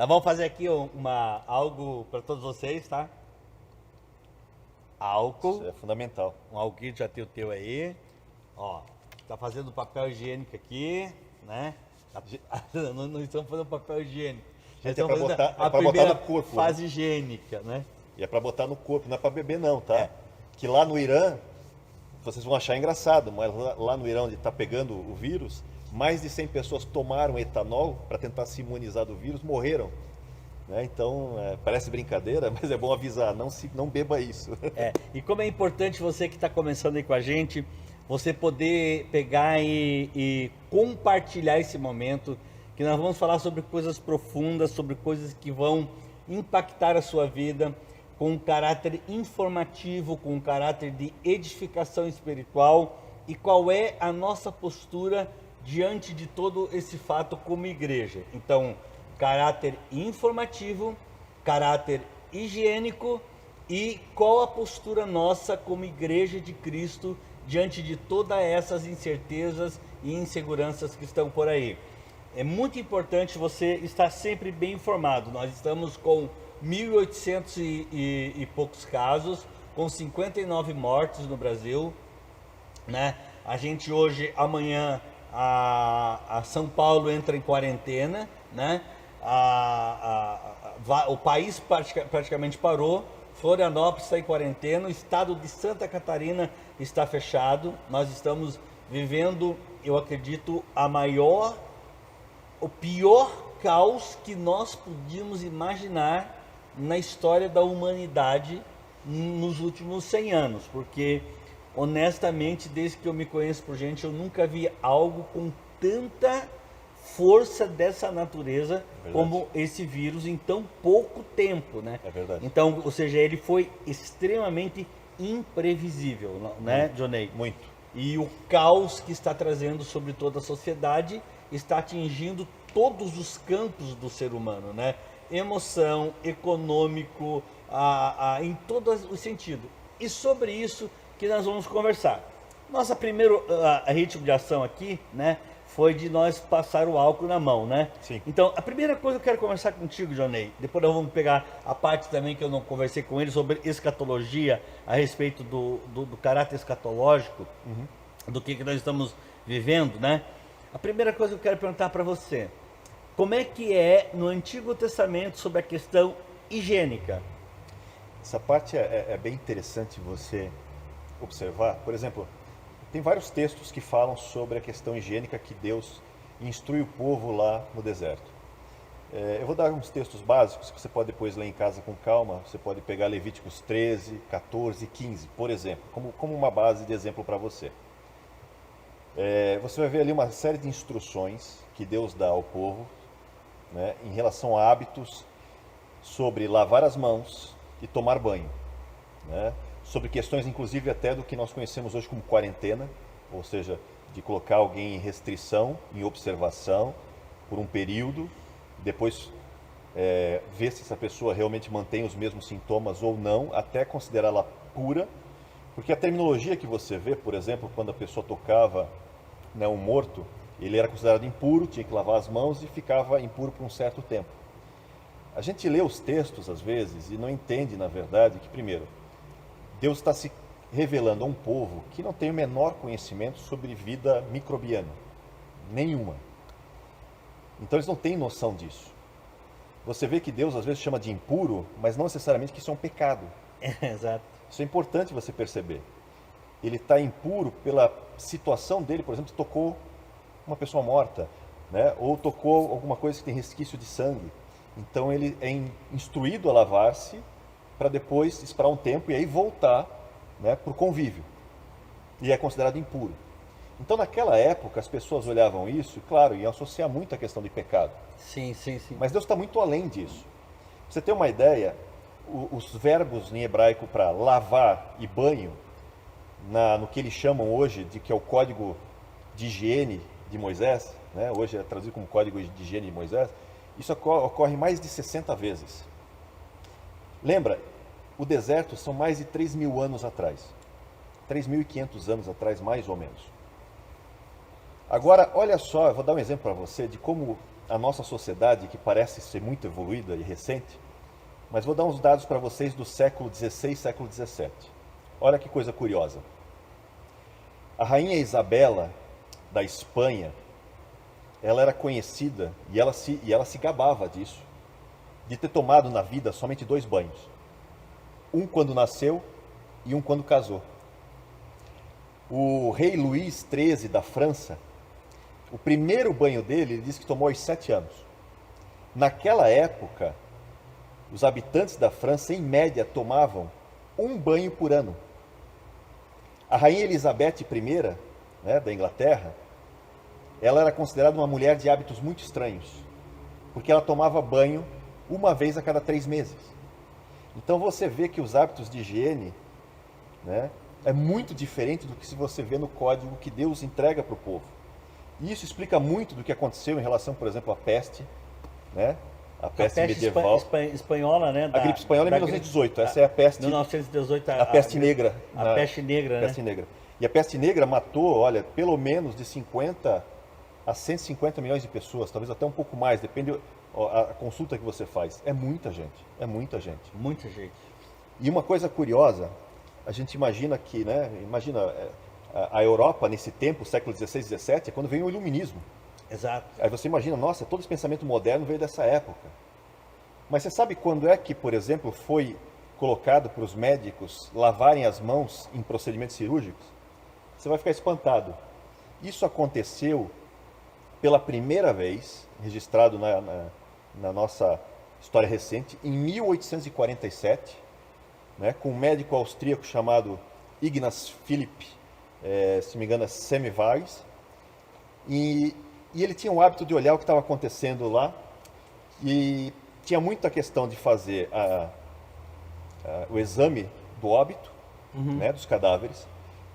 Nós vamos fazer aqui algo para todos vocês, tá? Álcool. Isso é fundamental. Um alquinho, já tem o teu aí. Ó, tá fazendo papel higiênico aqui, né? Não estamos fazendo papel higiênico. Gente, Estamos fazendo a pra botar primeira no corpo. fase higiênica, né? E é para botar no corpo, não é para beber não, tá? É. Que lá no Irã, vocês vão achar engraçado, mas lá no Irã onde está pegando o vírus, mais de 100 pessoas tomaram etanol para tentar se imunizar do vírus, morreram. Né? Então, parece brincadeira, mas é bom avisar, não beba isso. E como é importante você que está começando aí com a gente, você poder pegar e compartilhar esse momento, que nós vamos falar sobre coisas profundas, sobre coisas que vão impactar a sua vida, com um caráter informativo, com um caráter de edificação espiritual, e qual é a nossa postura diante de todo esse fato como igreja. Então, caráter informativo, caráter higiênico e qual a postura nossa como igreja de Cristo diante de todas essas incertezas e inseguranças que estão por aí. É muito importante você estar sempre bem informado. Nós estamos com 1.800 e poucos casos, com 59 mortes no Brasil, né? A gente hoje, amanhã, a São Paulo entra em quarentena, né? O país praticamente parou. Florianópolis está em quarentena, o estado de Santa Catarina está fechado. Nós estamos vivendo, eu acredito, o pior caos que nós podíamos imaginar na história da humanidade nos últimos 100 anos, porque honestamente, desde que eu me conheço por gente, eu nunca vi algo com tanta força dessa natureza como esse vírus em tão pouco tempo, né? É verdade. Então, ou seja, ele foi extremamente imprevisível, né, Johnny? Muito. E o caos que está trazendo sobre toda a sociedade está atingindo todos os campos do ser humano, né? Emoção, econômico, em todos os sentidos. E sobre isso que nós vamos conversar. Nossa primeira ritmo de ação aqui, né, foi de nós passar o álcool na mão, né? Sim. Então, a primeira coisa que eu quero conversar contigo, Johnny, depois nós vamos pegar a parte também que eu não conversei com ele sobre escatologia, a respeito do caráter escatológico, do que nós estamos vivendo, né? A primeira coisa que eu quero perguntar para você, como é que é no Antigo Testamento sobre a questão higiênica? Essa parte é bem interessante você observar. Por exemplo, tem vários textos que falam sobre a questão higiênica que Deus instrui o povo lá no deserto. Eu vou dar uns textos básicos que você pode depois ler em casa com calma. Você pode pegar Levíticos 13, 14 e 15, por exemplo, como uma base de exemplo para você. Você vai ver ali uma série de instruções que Deus dá ao povo, né, em relação a hábitos sobre lavar as mãos e tomar banho, né? Sobre questões inclusive até do que nós conhecemos hoje como quarentena, ou seja, de colocar alguém em restrição, em observação por um período, depois ver se essa pessoa realmente mantém os mesmos sintomas ou não, até considerá-la pura, porque a terminologia que você vê, por exemplo, quando a pessoa tocava, né, um morto, ele era considerado impuro, tinha que lavar as mãos e ficava impuro por um certo tempo. A gente lê os textos às vezes e não entende, na verdade, que primeiro, Deus está se revelando a um povo que não tem o menor conhecimento sobre vida microbiana, nenhuma. Então eles não têm noção disso. Você vê que Deus às vezes chama de impuro, mas não necessariamente que isso é um pecado. Exato. Isso é importante você perceber. Ele está impuro pela situação dele, por exemplo, tocou uma pessoa morta, né? Ou tocou alguma coisa que tem resquício de sangue. Então ele é instruído a lavar-se para depois esperar um tempo e aí voltar, né, para o convívio. E é considerado impuro. Então naquela época as pessoas olhavam isso e, claro, iam associar muito a questão de pecado. Sim. Mas Deus está muito além disso. Pra você ter uma ideia, os verbos em hebraico para lavar e banho, no que eles chamam hoje de que é o código de higiene de Moisés, né? Hoje é traduzido como código de higiene de Moisés, isso ocorre mais de 60 vezes. Lembra, o deserto são mais de 3.000 anos atrás, 3.500 anos atrás, mais ou menos. Agora, olha só, eu vou dar um exemplo para você de como a nossa sociedade, que parece ser muito evoluída e recente, mas vou dar uns dados para vocês do século XVI, século XVII. Olha que coisa curiosa. A rainha Isabela, da Espanha, ela era conhecida, e ela se gabava disso, de ter tomado na vida somente 2 banhos. Um quando nasceu e um quando casou. O rei Luís XIII da França, o primeiro banho dele, ele disse que tomou aos 7 anos. Naquela época, os habitantes da França, em média, tomavam 1 banho por ano. A rainha Elizabeth I, né, da Inglaterra, ela era considerada uma mulher de hábitos muito estranhos, porque ela tomava banho 1 vez a cada 3 meses. Então você vê que os hábitos de higiene, né, é muito diferente do que se você vê no código que Deus entrega para o povo. E isso explica muito do que aconteceu em relação, por exemplo, à peste, né? A peste medieval. Espanhola, né? A gripe espanhola em 1918, essa é a peste. 1918, a peste negra. A peste negra, né? Peste negra. E a peste negra matou, olha, pelo menos de 50 a 150 milhões de pessoas, talvez até um pouco mais, depende a consulta que você faz. É muita gente, é muita gente. Muita gente. E uma coisa curiosa, a gente imagina que, né? Imagina a Europa nesse tempo, século XVI, XVII, é quando veio o iluminismo. Exato. Aí você imagina, nossa, todo esse pensamento moderno veio dessa época. Mas você sabe quando é que, por exemplo, foi colocado para os médicos lavarem as mãos em procedimentos cirúrgicos? Você vai ficar espantado. Isso aconteceu pela primeira vez, registrado na nossa história recente, em 1847, né, com um médico austríaco chamado Ignaz Philipp, se não me engano, Semmelweis, e ele tinha o hábito de olhar o que estava acontecendo lá, e tinha muita questão de fazer o exame do óbito, né, dos cadáveres,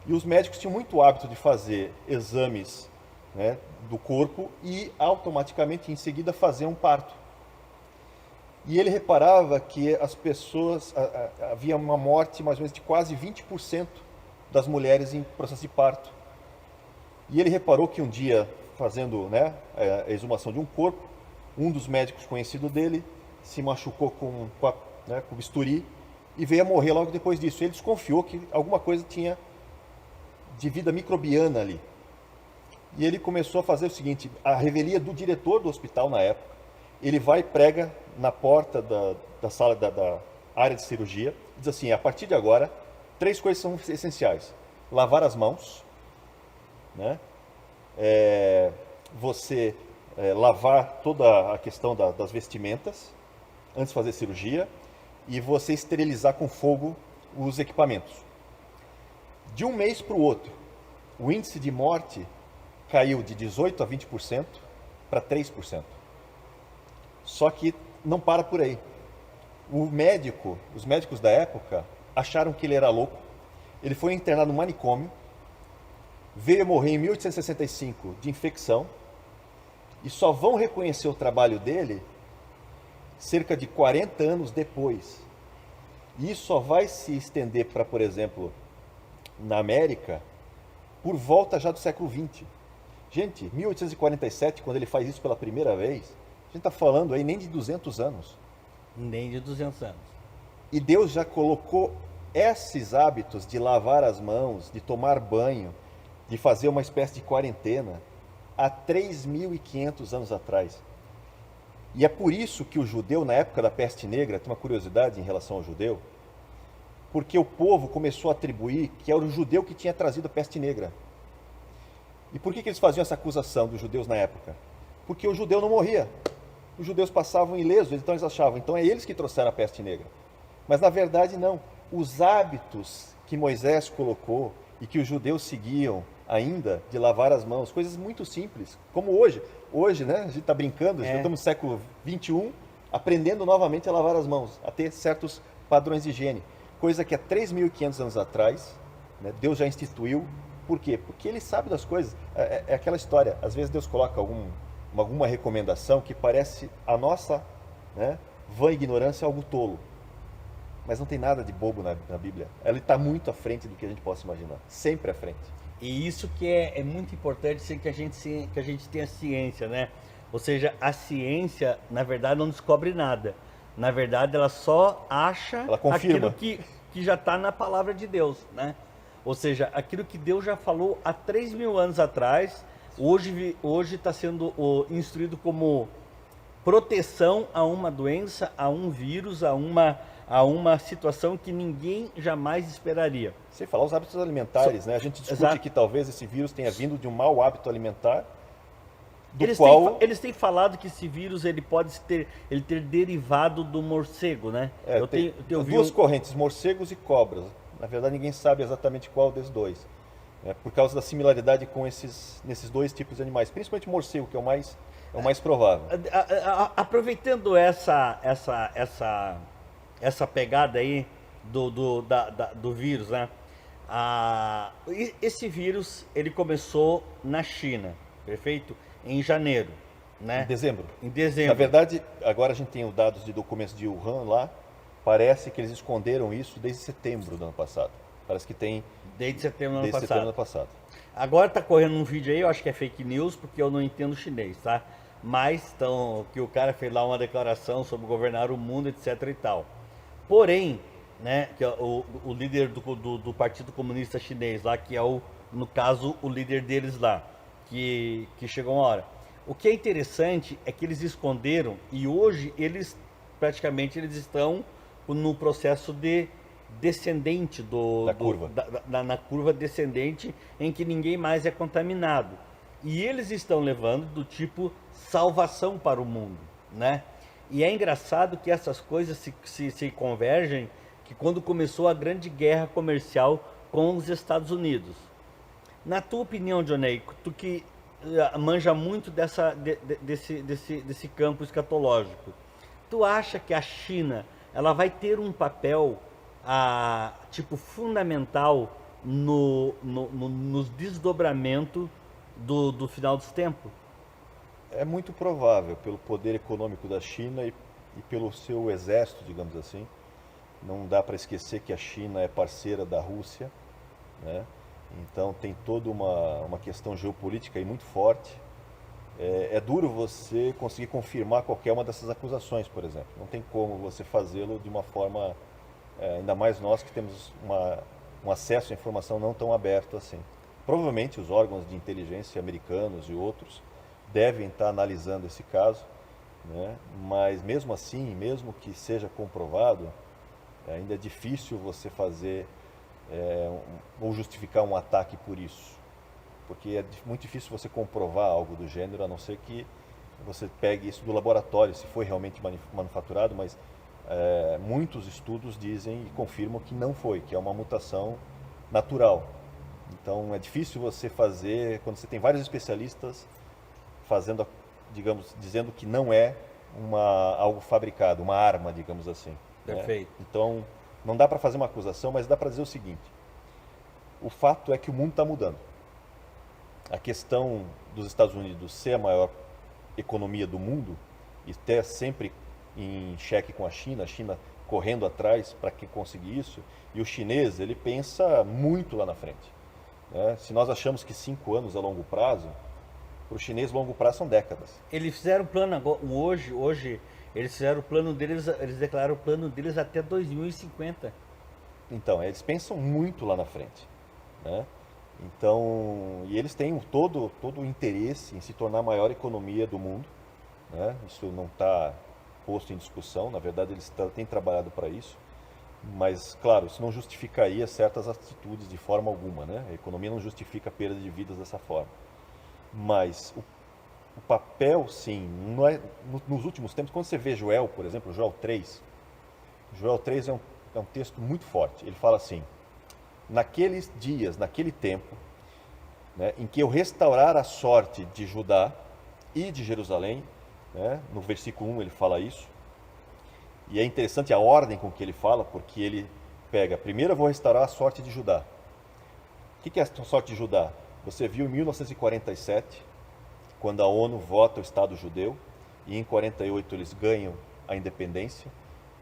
e os médicos tinham muito hábito de fazer exames, né, do corpo e automaticamente em seguida fazer um parto. E ele reparava que as pessoas, havia uma morte mais ou menos de quase 20% das mulheres em processo de parto. E ele reparou que um dia, fazendo, né, a exumação de um corpo, um dos médicos conhecido dele se machucou com o bisturi e veio a morrer logo depois disso. Ele desconfiou que alguma coisa tinha de vida microbiana ali. E ele começou a fazer o seguinte, a revelia do diretor do hospital na época, ele vai e prega na porta da sala da área de cirurgia, diz assim, a partir de agora, 3 coisas são essenciais. Lavar as mãos, né? Você lavar toda a questão das vestimentas antes de fazer cirurgia e você esterilizar com fogo os equipamentos. De um mês para o outro, o índice de morte caiu de 18% a 20% para 3%. Só que não para por aí. Os médicos da época acharam que ele era louco. Ele foi internado no manicômio, veio a morrer em 1865 de infecção e só vão reconhecer o trabalho dele cerca de 40 anos depois. E isso só vai se estender para, por exemplo, na América, por volta já do século XX. Gente, 1847, quando ele faz isso pela primeira vez, a gente está falando aí nem de 200 anos. Nem de 200 anos. E Deus já colocou esses hábitos de lavar as mãos, de tomar banho, de fazer uma espécie de quarentena, há 3.500 anos atrás. E é por isso que o judeu, na época da peste negra, tem uma curiosidade em relação ao judeu, porque o povo começou a atribuir que era o judeu que tinha trazido a peste negra. E por que eles faziam essa acusação dos judeus na época? Porque o judeu não morria. Os judeus passavam ilesos, então eles achavam, então é eles que trouxeram a peste negra. Mas na verdade não. Os hábitos que Moisés colocou e que os judeus seguiam ainda, de lavar as mãos, coisas muito simples, como hoje. Hoje, né, a gente está brincando, já estamos no século XXI, aprendendo novamente a lavar as mãos, a ter certos padrões de higiene. Coisa que há 3.500 anos atrás, né, Deus já instituiu. Por quê? Porque Ele sabe das coisas. É aquela história, às vezes Deus coloca alguma recomendação que parece a nossa, né, vã ignorância algo tolo. Mas não tem nada de bobo na Bíblia. Ela está muito à frente do que a gente possa imaginar. Sempre à frente. E isso que é muito importante que a gente tenha ciência, né? Ou seja, a ciência, na verdade, não descobre nada. Na verdade, ela só acha Ela confirma. aquilo que já está na palavra de Deus, né? Ou seja, aquilo que Deus já falou há 3.000 anos atrás, hoje está sendo instruído como proteção a uma doença, a um vírus, a uma situação que ninguém jamais esperaria. Sem falar os hábitos alimentares, né? A gente discute Exato. que talvez esse vírus tenha vindo de um mau hábito alimentar, do Eles, qual... eles têm falado que esse vírus ele pode ter derivado do morcego, né? Eu vi duas correntes, morcegos e cobras. Na verdade, ninguém sabe exatamente qual dos dois. Por causa da similaridade com nesses dois tipos de animais. Principalmente morcego, que é o mais provável. Aproveitando essa pegada aí do vírus, né? Esse vírus ele começou na China, perfeito? Em janeiro, né? Em dezembro. Em dezembro. Na verdade, agora a gente tem os dados de documentos de Wuhan lá. Parece que eles esconderam isso desde setembro do ano passado. Parece que tem... Desde setembro do ano ano passado. Agora tá correndo um vídeo aí, eu acho que é fake news, porque eu não entendo chinês, tá? Mas que o cara fez lá uma declaração sobre governar o mundo, etc e tal. Porém, né, que é o líder do Partido Comunista Chinês lá, que é no caso, o líder deles lá, que chegou uma hora. O que é interessante é que eles esconderam e hoje praticamente eles estão no processo de descendente da curva. Na curva descendente em que ninguém mais é contaminado. E eles estão levando do tipo salvação para o mundo, né? E é engraçado que essas coisas se convergem, que quando começou a grande guerra comercial com os Estados Unidos. Na tua opinião, Johnny, tu que manja muito desse campo escatológico, tu acha que a China ela vai ter um papel tipo fundamental nos desdobramentos do final dos tempos? É muito provável, pelo poder econômico da China e pelo seu exército, digamos assim. Não dá para esquecer que a China é parceira da Rússia, né? Então tem toda uma questão geopolítica aí muito forte. É duro você conseguir confirmar qualquer uma dessas acusações, por exemplo. Não tem como você fazê-lo de uma forma, ainda mais nós que temos um acesso à informação não tão aberto assim. Provavelmente os órgãos de inteligência americanos e outros devem estar analisando esse caso, né? Mas mesmo assim, mesmo que seja comprovado, ainda é difícil você fazer ou justificar um ataque por isso, porque é muito difícil você comprovar algo do gênero, a não ser que você pegue isso do laboratório, se foi realmente manufaturado, mas muitos estudos dizem e confirmam que não foi, que é uma mutação natural. Então é difícil você fazer, quando você tem vários especialistas fazendo, digamos, dizendo que não é algo fabricado, uma arma, digamos assim. Perfeito. Né? Então não dá para fazer uma acusação, mas dá para dizer o seguinte: o fato é que o mundo está mudando. A questão dos Estados Unidos ser a maior economia do mundo e ter sempre em xeque com a China correndo atrás para que conseguir isso, e o chinês ele pensa muito lá na frente. Né? Se nós achamos que 5 anos a longo prazo, para o chinês longo prazo são décadas. Eles fizeram o plano agora, hoje eles fizeram o plano deles, eles declararam o plano deles até 2050. Então, eles pensam muito lá na frente, né? Então, e eles têm todo o interesse em se tornar a maior economia do mundo, né? Isso não está posto em discussão, na verdade eles têm trabalhado para isso, mas claro, isso não justificaria certas atitudes de forma alguma, né? A economia não justifica a perda de vidas dessa forma, mas o papel, sim, não é, nos últimos tempos, quando você vê Joel, por exemplo, Joel 3 é um texto muito forte. Ele fala assim: naqueles dias, naquele tempo, né, em que eu restaurar a sorte de Judá e de Jerusalém, né, no versículo 1 ele fala isso, e é interessante a ordem com que ele fala, porque ele pega, primeiro eu vou restaurar a sorte de Judá. O que é a sorte de Judá? Você viu em 1947, quando a ONU vota o Estado judeu, e em 48 eles ganham a independência,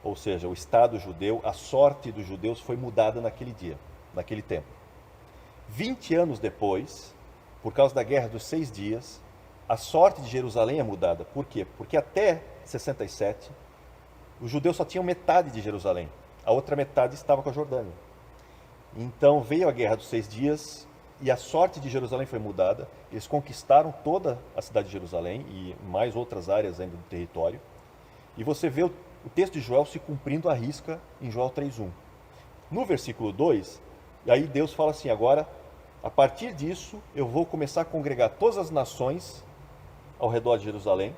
ou seja, o Estado judeu, a sorte dos judeus foi mudada naquele dia, naquele tempo. 20 anos depois, por causa da Guerra dos 6 Dias, a sorte de Jerusalém é mudada. Por quê? Porque até 67, os judeus só tinham metade de Jerusalém. A outra metade estava com a Jordânia. Então veio a Guerra dos 6 Dias e a sorte de Jerusalém foi mudada. Eles conquistaram toda a cidade de Jerusalém e mais outras áreas ainda do território. E você vê o texto de Joel se cumprindo à risca em Joel 3:1. No versículo 2, e aí Deus fala assim: agora, a partir disso, eu vou começar a congregar todas as nações ao redor de Jerusalém,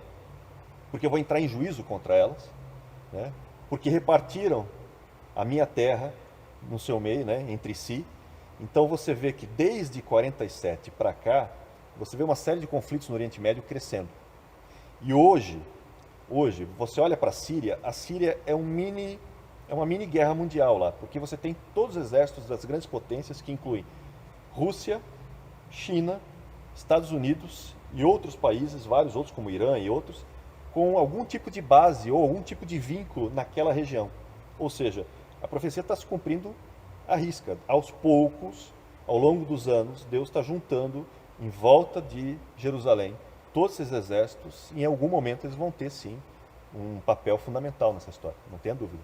porque eu vou entrar em juízo contra elas, né? Porque repartiram a minha terra no seu meio, né, entre si. Então você vê que desde 47 para cá, você vê uma série de conflitos no Oriente Médio crescendo. E hoje você olha para a Síria é uma mini guerra mundial lá, porque você tem todos os exércitos das grandes potências que incluem Rússia, China, Estados Unidos e outros países, vários outros como Irã e outros, com algum tipo de base ou algum tipo de vínculo naquela região. Ou seja, a profecia está se cumprindo à risca. Aos poucos, ao longo dos anos, Deus está juntando em volta de Jerusalém todos esses exércitos e em algum momento eles vão ter sim um papel fundamental nessa história, não tenha dúvida.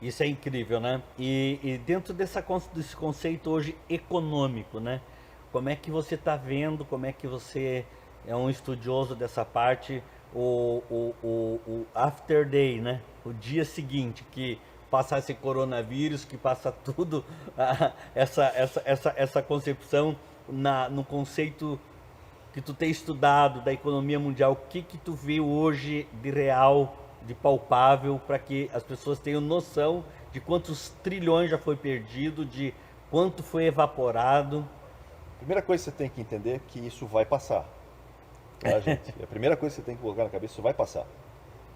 Isso é incrível, né? E dentro desse conceito hoje econômico, né? Como é que você está vendo, como é que você é um estudioso dessa parte, o after day, né? O dia seguinte, que passa esse coronavírus, que passa tudo, essa concepção no conceito que tu tem estudado da economia mundial, o que tu vê hoje de real, de palpável, para que as pessoas tenham noção de quantos trilhões já foi perdido, de quanto foi evaporado? Primeira coisa que você tem que entender é que isso vai passar, tá, gente? A primeira coisa que você tem que colocar na cabeça, isso vai passar.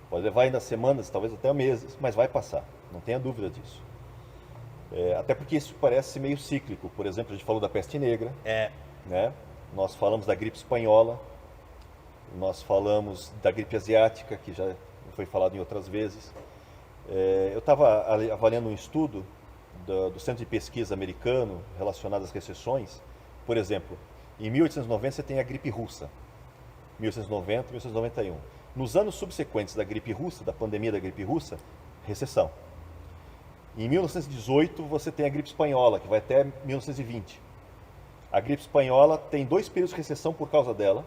Pode levar ainda semanas, talvez até meses, mas vai passar, não tenha dúvida disso. Até porque isso parece meio cíclico. Por exemplo, a gente falou da peste negra, né? Nós falamos da gripe espanhola, nós falamos da gripe asiática, que já foi falado em outras vezes. Eu estava avaliando um estudo do Centro de Pesquisa americano relacionado às recessões. Por exemplo, em 1890 você tem a gripe russa, 1890, 1891. Nos anos subsequentes da gripe russa, da pandemia da gripe russa, recessão. Em 1918 você tem a gripe espanhola, que vai até 1920. A gripe espanhola tem 2 períodos de recessão por causa dela,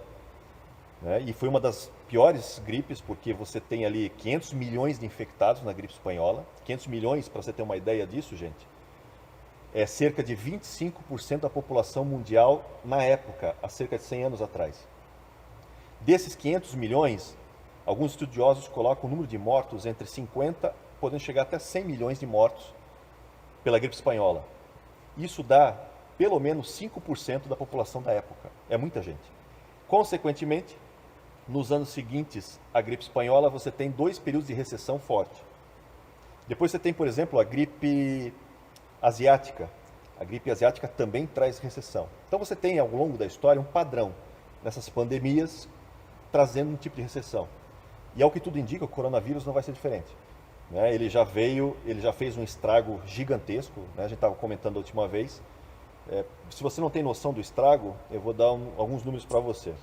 né? E foi uma das piores gripes, porque você tem ali 500 milhões de infectados na gripe espanhola. 500 milhões, para você ter uma ideia disso, gente, é cerca de 25% da população mundial na época, há cerca de 100 anos atrás. Desses 500 milhões, alguns estudiosos colocam o número de mortos entre 50, podendo chegar até 100 milhões de mortos pela gripe espanhola. Isso dá pelo menos 5% da população da época. É muita gente. Consequentemente, nos anos seguintes à gripe espanhola, você tem 2 períodos de recessão forte. Depois você tem, por exemplo, a gripe asiática. A gripe asiática também traz recessão. Então você tem, ao longo da história, um padrão nessas pandemias trazendo um tipo de recessão. E ao que tudo indica, o coronavírus não vai ser diferente, né? Ele já fez um estrago gigantesco, né? A gente estava comentando a última vez. Se você não tem noção do estrago, eu vou dar alguns números para você.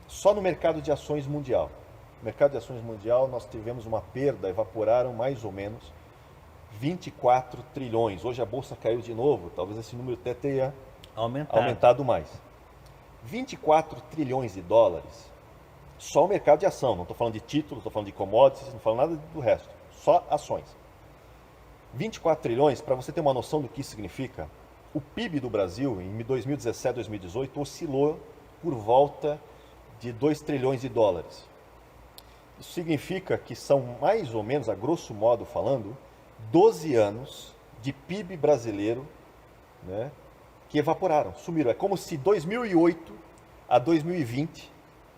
Só no mercado de ações mundial. No mercado de ações mundial nós tivemos uma perda, evaporaram mais ou menos 24 trilhões. Hoje a bolsa caiu de novo, talvez esse número até tenha aumentado mais. 24 trilhões de dólares, só o mercado de ação, não estou falando de títulos, estou falando de commodities, não estou falando nada do resto, só ações. 24 trilhões, para você ter uma noção do que isso significa, o PIB do Brasil em 2017, 2018 oscilou por volta de 2 trilhões de dólares. Isso significa que são mais ou menos, a grosso modo falando, 12 anos de PIB brasileiro, né, que evaporaram, sumiram. É como se 2008 a 2020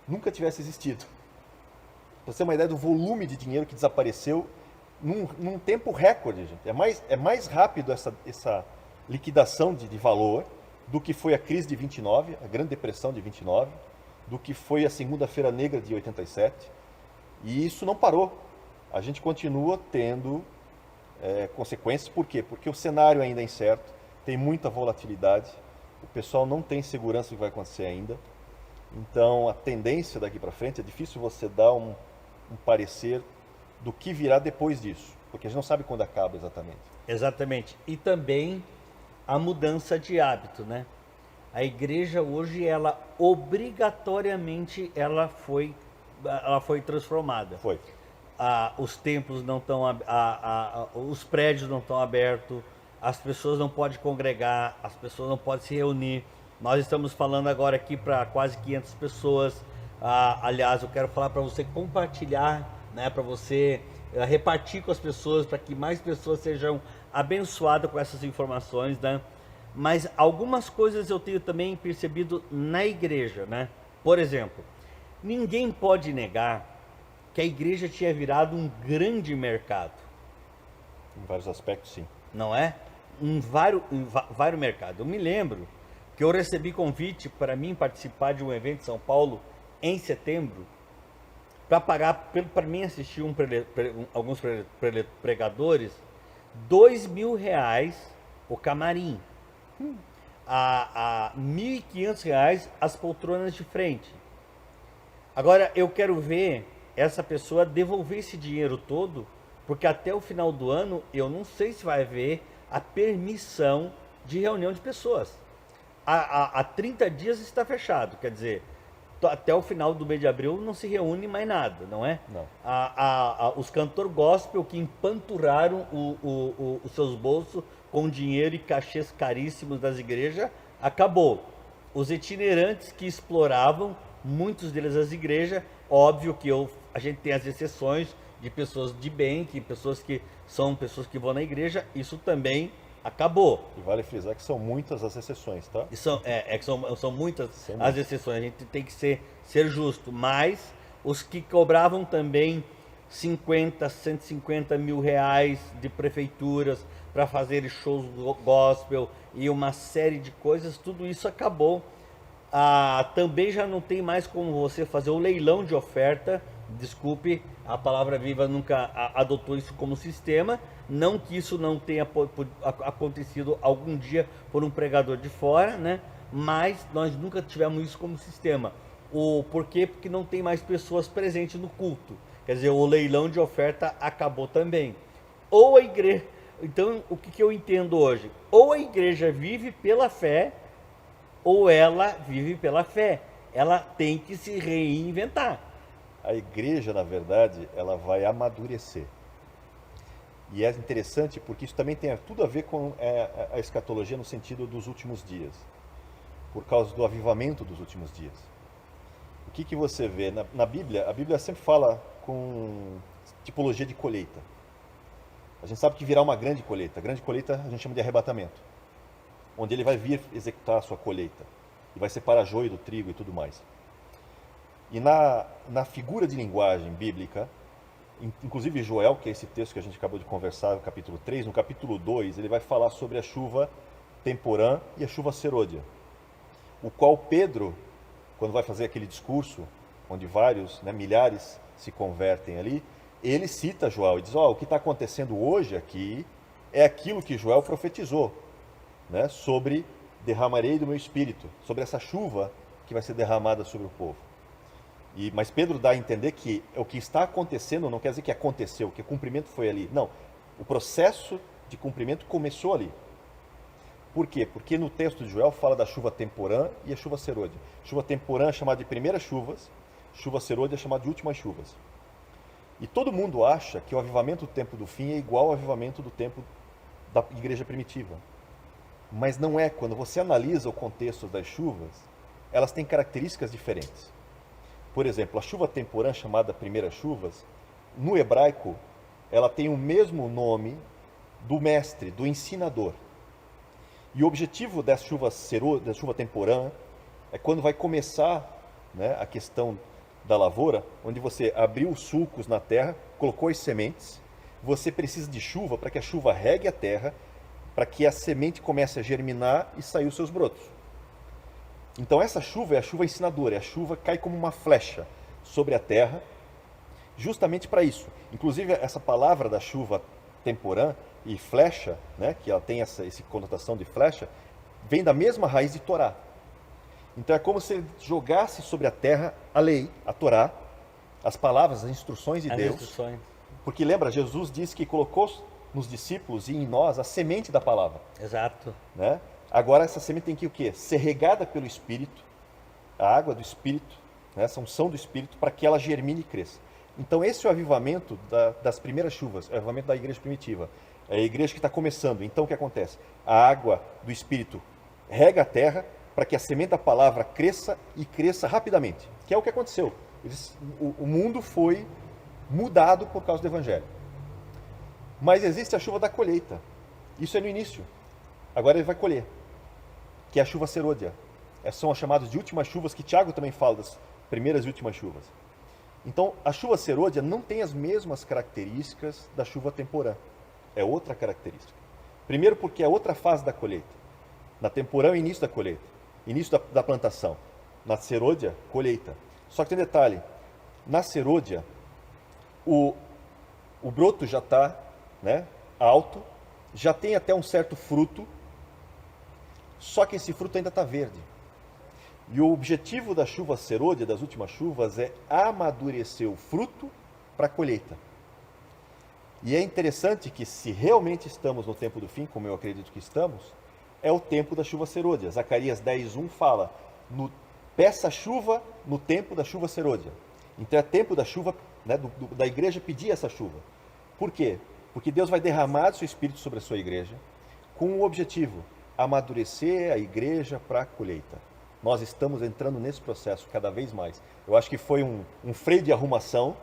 nunca tivesse existido. Para você ter uma ideia do volume de dinheiro que desapareceu num tempo recorde, gente. É mais rápido essa liquidação de valor do que foi a crise de 29, a Grande Depressão de 29, do que foi a Segunda-feira Negra de 87. E isso não parou. A gente continua tendo consequências. Por quê? Porque o cenário ainda é incerto, tem muita volatilidade. o pessoal não tem segurança do que vai acontecer ainda. Então, a tendência daqui para frente é difícil você dar um parecer do que virá depois disso, porque a gente não sabe quando acaba exatamente. Exatamente. E também a mudança de hábito, né? A igreja hoje, ela obrigatoriamente, ela foi transformada. Foi. Os templos não estão, os prédios não estão abertos, as pessoas não podem congregar, as pessoas não podem se reunir. Nós estamos falando agora aqui para quase 500 pessoas. Aliás, eu quero falar para você compartilhar, né, para você repartir com as pessoas, para que mais pessoas sejam abençoadas com essas informações, né? Mas algumas coisas eu tenho também percebido na igreja, né? Por exemplo, ninguém pode negar que a igreja tinha virado um grande mercado. Em vários aspectos, sim. Não é? Em vários mercados. Eu me lembro que eu recebi convite para mim participar de um evento em São Paulo em setembro, para pagar para mim assistir alguns pregadores, R$ 2.000 o camarim, a R$ 1.500 as poltronas de frente. Agora eu quero ver essa pessoa devolver esse dinheiro todo, porque até o final do ano eu não sei se vai haver a permissão de reunião de pessoas. Há 30 dias está fechado, quer dizer, até o final do mês de abril não se reúne mais nada, não é? Não. Os cantores gospel que empanturaram os seus bolsos com dinheiro e cachês caríssimos das igrejas, acabou. Os itinerantes que exploravam, muitos deles das igrejas, óbvio que a gente tem as exceções de pessoas de bem, pessoas que vão na igreja, isso também acabou. E vale frisar que são muitas as exceções, tá? E são muitas as exceções, a gente tem que ser justo, mas os que cobravam também 50, 150 mil reais de prefeituras para fazer shows gospel e uma série de coisas, tudo isso acabou. Também já não tem mais como você fazer o leilão de oferta. Desculpe, a Palavra Viva nunca adotou isso como sistema. Não que isso não tenha acontecido algum dia por um pregador de fora, né? Mas nós nunca tivemos isso como sistema. Por quê? Porque não tem mais pessoas presentes no culto. Quer dizer, o leilão de oferta acabou também. Ou a igreja... Então, o que eu entendo hoje? Ou a igreja vive pela fé, ou ela vive pela fé. Ela tem que se reinventar. A igreja, na verdade, ela vai amadurecer. E é interessante porque isso também tem tudo a ver com a escatologia no sentido dos últimos dias. Por causa do avivamento dos últimos dias. O que você vê? Na Bíblia, a Bíblia sempre fala com tipologia de colheita. A gente sabe que virá uma grande colheita. A grande colheita a gente chama de arrebatamento. Onde ele vai vir executar a sua colheita. E vai separar joio do trigo e tudo mais. E na figura de linguagem bíblica, inclusive Joel, que é esse texto que a gente acabou de conversar, no capítulo 3, no capítulo 2, ele vai falar sobre a chuva temporã e a chuva serôdia. O qual Pedro, quando vai fazer aquele discurso, onde vários, milhares se convertem ali, ele cita Joel e diz, o que está acontecendo hoje aqui é aquilo que Joel profetizou, sobre derramarei do meu espírito, sobre essa chuva que vai ser derramada sobre o povo. Mas Pedro dá a entender que o que está acontecendo não quer dizer que aconteceu, que o cumprimento foi ali. Não, o processo de cumprimento começou ali. Por quê? Porque no texto de Joel fala da chuva temporã e a chuva serôdia. Chuva temporã é chamada de primeiras chuvas, chuva serôdia é chamada de últimas chuvas. E todo mundo acha que o avivamento do tempo do fim é igual ao avivamento do tempo da igreja primitiva. Mas não é. Quando você analisa o contexto das chuvas, elas têm características diferentes. Por exemplo, a chuva temporã, chamada primeiras chuvas, no hebraico, ela tem o mesmo nome do mestre, do ensinador. E o objetivo da chuva temporã é quando vai começar a questão da lavoura, onde você abriu os sulcos na terra, colocou as sementes, você precisa de chuva para que a chuva regue a terra, para que a semente comece a germinar e sair os seus brotos. Então essa chuva é a chuva ensinadora, é a chuva que cai como uma flecha sobre a terra, justamente para isso. Inclusive essa palavra da chuva temporã e flecha, que ela tem essa conotação de flecha, vem da mesma raiz de Torá. Então é como se ele jogasse sobre a terra a lei, a Torá, as palavras, as instruções de Deus. Porque lembra, Jesus disse que colocou nos discípulos e em nós a semente da palavra. Exato. Né? Agora essa semente tem que o quê? Ser regada pelo Espírito, a água do Espírito, né? Essa unção do Espírito, para que ela germine e cresça. Então esse é o avivamento das primeiras chuvas, é o avivamento da igreja primitiva. É a igreja que está começando. Então o que acontece? A água do Espírito rega a terra para que a semente da palavra cresça e cresça rapidamente. Que é o que aconteceu. O mundo foi mudado por causa do Evangelho. Mas existe a chuva da colheita. Isso é no início. Agora ele vai colher. Que é a chuva serôdia. São as chamadas de últimas chuvas, que Tiago também fala das primeiras e últimas chuvas. Então, a chuva serôdia não tem as mesmas características da chuva temporã. É outra característica. Primeiro porque é outra fase da colheita. Na temporã é o início da colheita, início da plantação. Na serôdia, colheita. Só que tem um detalhe. Na serôdia, o broto já está, né, alto, já tem até um certo fruto, só que esse fruto ainda está verde. E o objetivo da chuva serôdia, das últimas chuvas, é amadurecer o fruto para a colheita. E é interessante que, se realmente estamos no tempo do fim, como eu acredito que estamos, é o tempo da chuva serôdia. Zacarias 10:1 fala, peça chuva no tempo da chuva serôdia. Então é tempo da chuva, né, da igreja pedir essa chuva. Por quê? Porque Deus vai derramar do seu Espírito sobre a sua igreja, com o objetivo, amadurecer a igreja para a colheita. Nós estamos entrando nesse processo cada vez mais. Eu acho que foi um freio de arrumação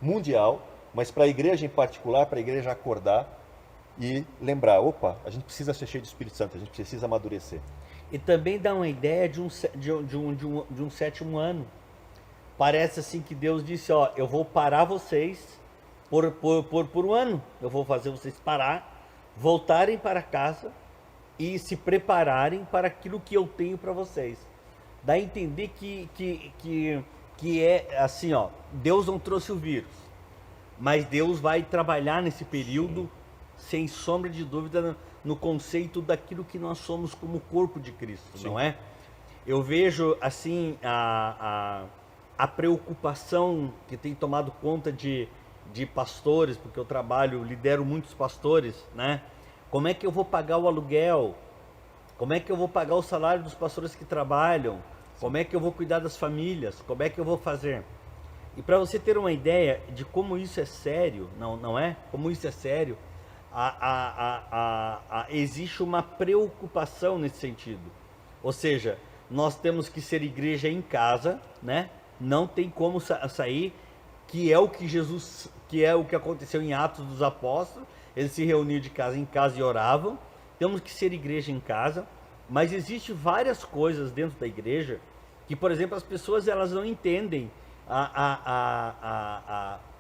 mundial, mas para a igreja em particular, para a igreja acordar e lembrar, opa, a gente precisa ser cheio de Espírito Santo, a gente precisa amadurecer. E também dá uma ideia de um sétimo ano. Parece assim que Deus disse, ó, eu vou parar vocês por um ano. Eu vou fazer vocês parar, voltarem para casa e se prepararem para aquilo que eu tenho para vocês. Dá a entender que é assim, ó, Deus não trouxe o vírus, mas Deus vai trabalhar nesse período, sem sombra de dúvida, no conceito daquilo que nós somos como corpo de Cristo, Sim. Não é? Eu vejo assim a preocupação que tem tomado conta de pastores, porque eu lidero muitos pastores, né? Como é que eu vou pagar o aluguel? Como é que eu vou pagar o salário dos pastores que trabalham? Como é que eu vou cuidar das famílias? Como é que eu vou fazer? E para você ter uma ideia de como isso é sério, não é? Como isso é sério, existe uma preocupação nesse sentido. Ou seja, nós temos que ser igreja em casa, né? Não tem como sair, que é o que Jesus, que é o que aconteceu em Atos dos Apóstolos. Eles se reuniam de casa em casa e oravam. Temos que ser igreja em casa, mas existe várias coisas dentro da igreja que, por exemplo, as pessoas elas não entendem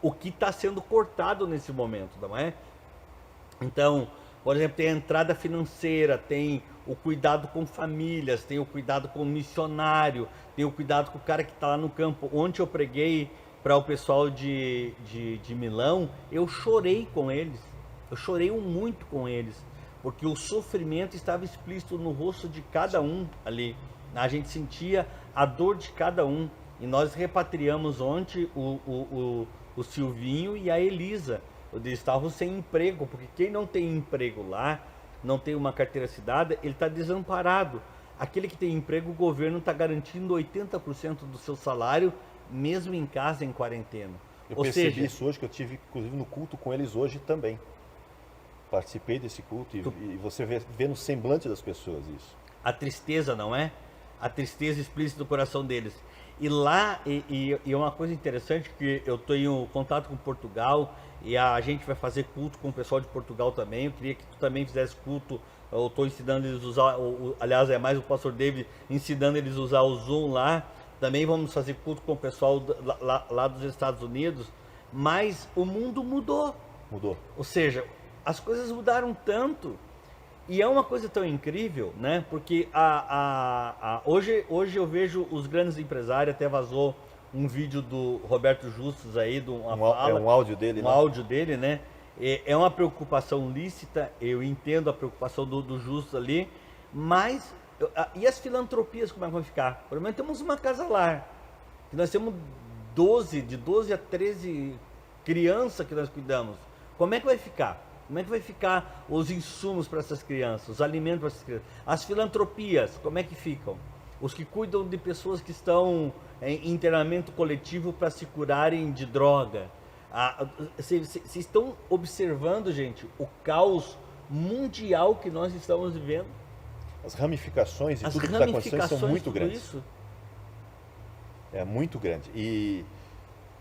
o que está sendo cortado nesse momento, não é? Então, por exemplo, tem a entrada financeira, tem o cuidado com famílias, tem o cuidado com o missionário, tem o cuidado com o cara que está lá no campo. Ontem eu preguei para o pessoal de Milão, eu chorei com eles, eu chorei muito com eles, porque o sofrimento estava explícito no rosto de cada um ali. A gente sentia a dor de cada um. E nós repatriamos ontem o Silvinho e a Elisa. Eles estavam sem emprego, porque quem não tem emprego lá, não tem uma carteira assinada, ele está desamparado. Aquele que tem emprego, o governo está garantindo 80% do seu salário, mesmo em casa, em quarentena. Eu percebi isso hoje, que eu tive, inclusive, no culto com eles hoje também. Participei desse culto e você vê no semblante das pessoas isso. A tristeza, não é? A tristeza explícita do coração deles. E lá, e é uma coisa interessante, que eu tenho contato com Portugal, e a gente vai fazer culto com o pessoal de Portugal também. Eu queria que tu também fizesse culto. Eu estou ensinando eles a usar, aliás, é mais o pastor David ensinando eles a usar o Zoom lá. Também vamos fazer culto com o pessoal lá dos Estados Unidos. Mas o mundo mudou. Mudou. Ou seja, as coisas mudaram tanto. E é uma coisa tão incrível, né? Porque hoje eu vejo os grandes empresários, até vazou um vídeo do Roberto Justus aí, um áudio dele, né? Áudio dele, né? É uma preocupação lícita, eu entendo a preocupação do Justus ali, Mas, e as filantropias, como é que vão ficar? Por exemplo, temos uma casa-lar, que nós temos de 12 a 13 crianças que nós cuidamos. Como é que vai ficar? Como é que vai ficar os insumos para essas crianças, os alimentos para essas crianças? As filantropias, como é que ficam? Os que cuidam de pessoas que estão em internamento coletivo para se curarem de droga. Vocês estão observando, gente, o caos mundial que nós estamos vivendo? As ramificações de tudo que está acontecendo são muito grandes. Isso. É muito grande. E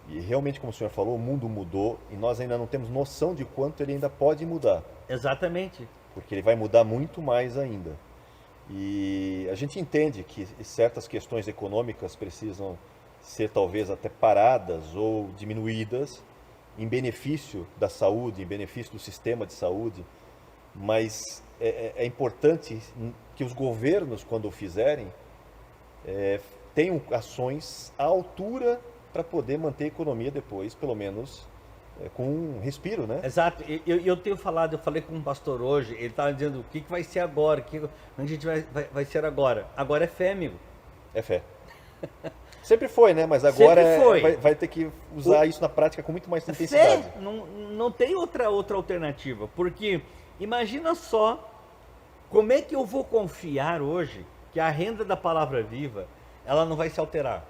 realmente, como o senhor falou, o mundo mudou e nós ainda não temos noção de quanto ele ainda pode mudar. Exatamente. Porque ele vai mudar muito mais ainda. E a gente entende que certas questões econômicas precisam ser talvez até paradas ou diminuídas em benefício da saúde, em benefício do sistema de saúde, mas é importante que os governos, quando o fizerem, tenham ações à altura para poder manter a economia depois, pelo menos, com um respiro, né? Exato. Eu tenho falado, eu falei com um pastor hoje, ele estava dizendo o que vai ser agora, onde a gente vai ser agora. Agora é fé, amigo. É fé. Sempre foi, né? Mas agora vai ter que usar isso na prática com muito mais intensidade. Fé, não tem outra alternativa, porque imagina só como é que eu vou confiar hoje que a renda da Palavra Viva ela não vai se alterar.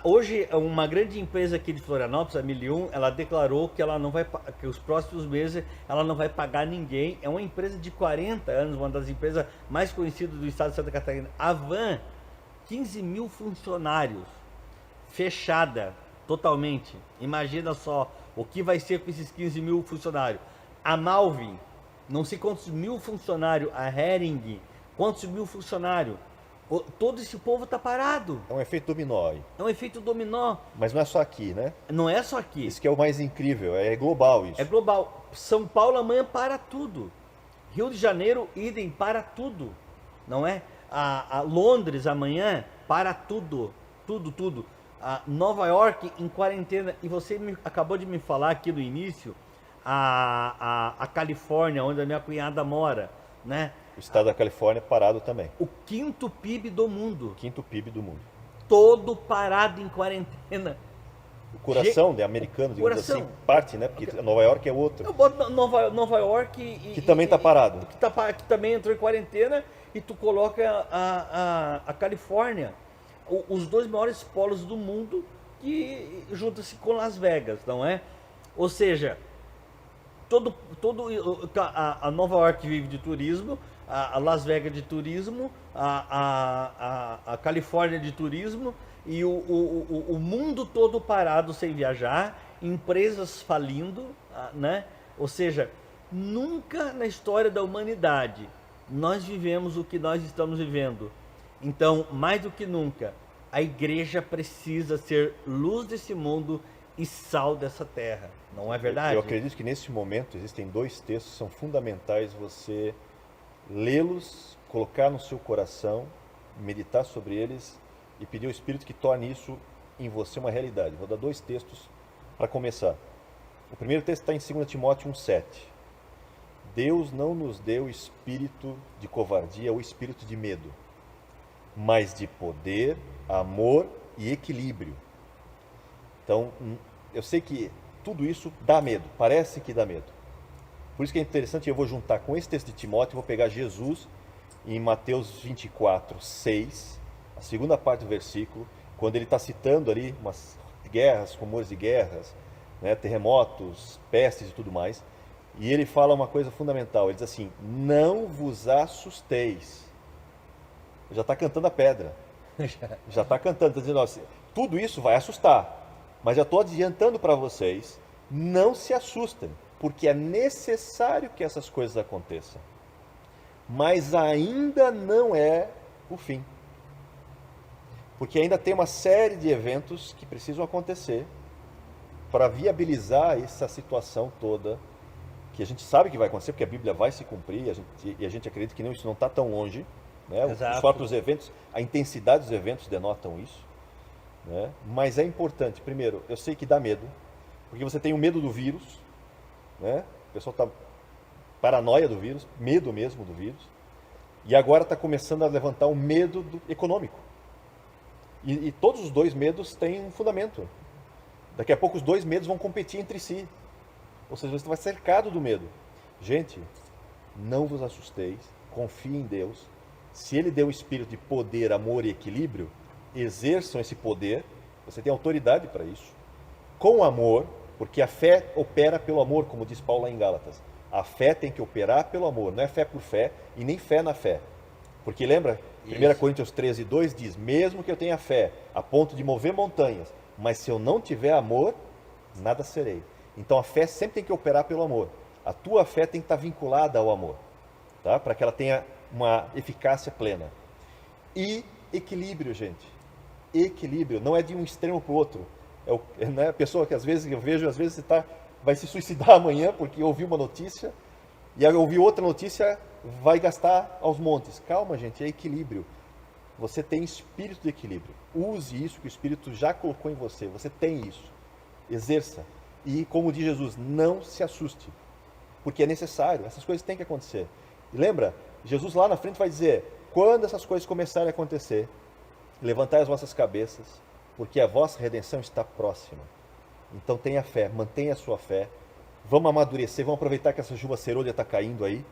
Hoje, uma grande empresa aqui de Florianópolis, a 1001, ela declarou que ela não vai, que os próximos meses ela não vai pagar ninguém. É uma empresa de 40 anos, uma das empresas mais conhecidas do estado de Santa Catarina. A Van, 15 mil funcionários, fechada totalmente. Imagina só o que vai ser com esses 15 mil funcionários. A Malvin, não sei quantos mil funcionários. A Hering, quantos mil funcionários. Todo esse povo está parado. É um efeito dominó aí. É um efeito dominó. Mas não é só aqui, né? Não é só aqui. Isso que é o mais incrível, é global isso. É global. São Paulo amanhã para tudo. Rio de Janeiro, idem, para tudo. Não é? A Londres amanhã, para tudo. Tudo. A Nova York em quarentena. E você acabou de me falar aqui no início, a Califórnia, onde a minha cunhada mora, né? O estado da Califórnia parado também. O quinto PIB do mundo. Quinto PIB do mundo. Todo parado em quarentena. O coração de americano, digamos assim, parte, né? Porque Nova York é outro. Eu boto Nova York que também está parado. Que também entrou em quarentena, e tu coloca a Califórnia. Os dois maiores polos do mundo que juntam-se com Las Vegas, não é? Ou seja, a Nova York vive de turismo, a Las Vegas de turismo, a Califórnia de turismo, e o mundo todo parado sem viajar, empresas falindo, né? Ou seja, nunca na história da humanidade nós vivemos o que nós estamos vivendo. Então, mais do que nunca, a igreja precisa ser luz desse mundo e sal dessa terra. Não é verdade? Eu acredito que nesse momento existem dois textos que são fundamentais você lê-los, colocar no seu coração, meditar sobre eles e pedir ao Espírito que torne isso em você uma realidade. Vou dar dois textos para começar. O primeiro texto está em 2 Timóteo 1,7. Deus não nos deu espírito de covardia ou espírito de medo, mas de poder, amor e equilíbrio. Então, eu sei que tudo isso dá medo, parece que dá medo. Por isso que é interessante, eu vou juntar com esse texto de Timóteo, vou pegar Jesus em Mateus 24, 6, a segunda parte do versículo, quando ele está citando ali umas guerras, rumores de guerras, né, terremotos, pestes e tudo mais, e ele fala uma coisa fundamental, ele diz assim: não vos assusteis. Já está cantando a pedra, já está cantando, está dizendo assim, tudo isso vai assustar, mas já estou adiantando para vocês, não se assustem, porque é necessário que essas coisas aconteçam, mas ainda não é o fim, porque ainda tem uma série de eventos que precisam acontecer para viabilizar essa situação toda, que a gente sabe que vai acontecer, porque a Bíblia vai se cumprir, e a gente acredita que não, isso não está tão longe, né? Os próprios eventos, a intensidade dos eventos denotam isso, né? Mas é importante, primeiro, eu sei que dá medo, porque você tem o medo do vírus, né? O pessoal está paranoia do vírus, medo mesmo do vírus, e agora está começando a levantar o medo econômico. E todos os dois medos têm um fundamento. Daqui a pouco os dois medos vão competir entre si. Ou seja, você vai cercado do medo. Gente, não vos assusteis, confie em Deus. Se Ele deu o espírito de poder, amor e equilíbrio, exerçam esse poder, você tem autoridade para isso, com amor, porque a fé opera pelo amor, como diz Paulo lá em Gálatas. A fé tem que operar pelo amor, não é fé por fé e nem fé na fé. Porque lembra, 1 Coríntios 13:2 diz, mesmo que eu tenha fé a ponto de mover montanhas, mas se eu não tiver amor, nada serei. Então a fé sempre tem que operar pelo amor. A tua fé tem que estar vinculada ao amor, tá? Para que ela tenha uma eficácia plena. E equilíbrio, gente. Equilíbrio, não é de um extremo para o outro. Né? A pessoa que às vezes eu vejo, às vezes vai se suicidar amanhã porque ouviu uma notícia, e ao ouvir outra notícia vai gastar aos montes. Calma, gente, é equilíbrio. Você tem espírito de equilíbrio. Use isso que o Espírito já colocou em você. Você tem isso. Exerça. E como diz Jesus, não se assuste. Porque é necessário. Essas coisas têm que acontecer. E lembra, Jesus lá na frente vai dizer, quando essas coisas começarem a acontecer, levantai as vossas cabeças, porque a vossa redenção está próxima. Então tenha fé, mantenha a sua fé. Vamos amadurecer, vamos aproveitar que essa chuva cerolha está caindo aí.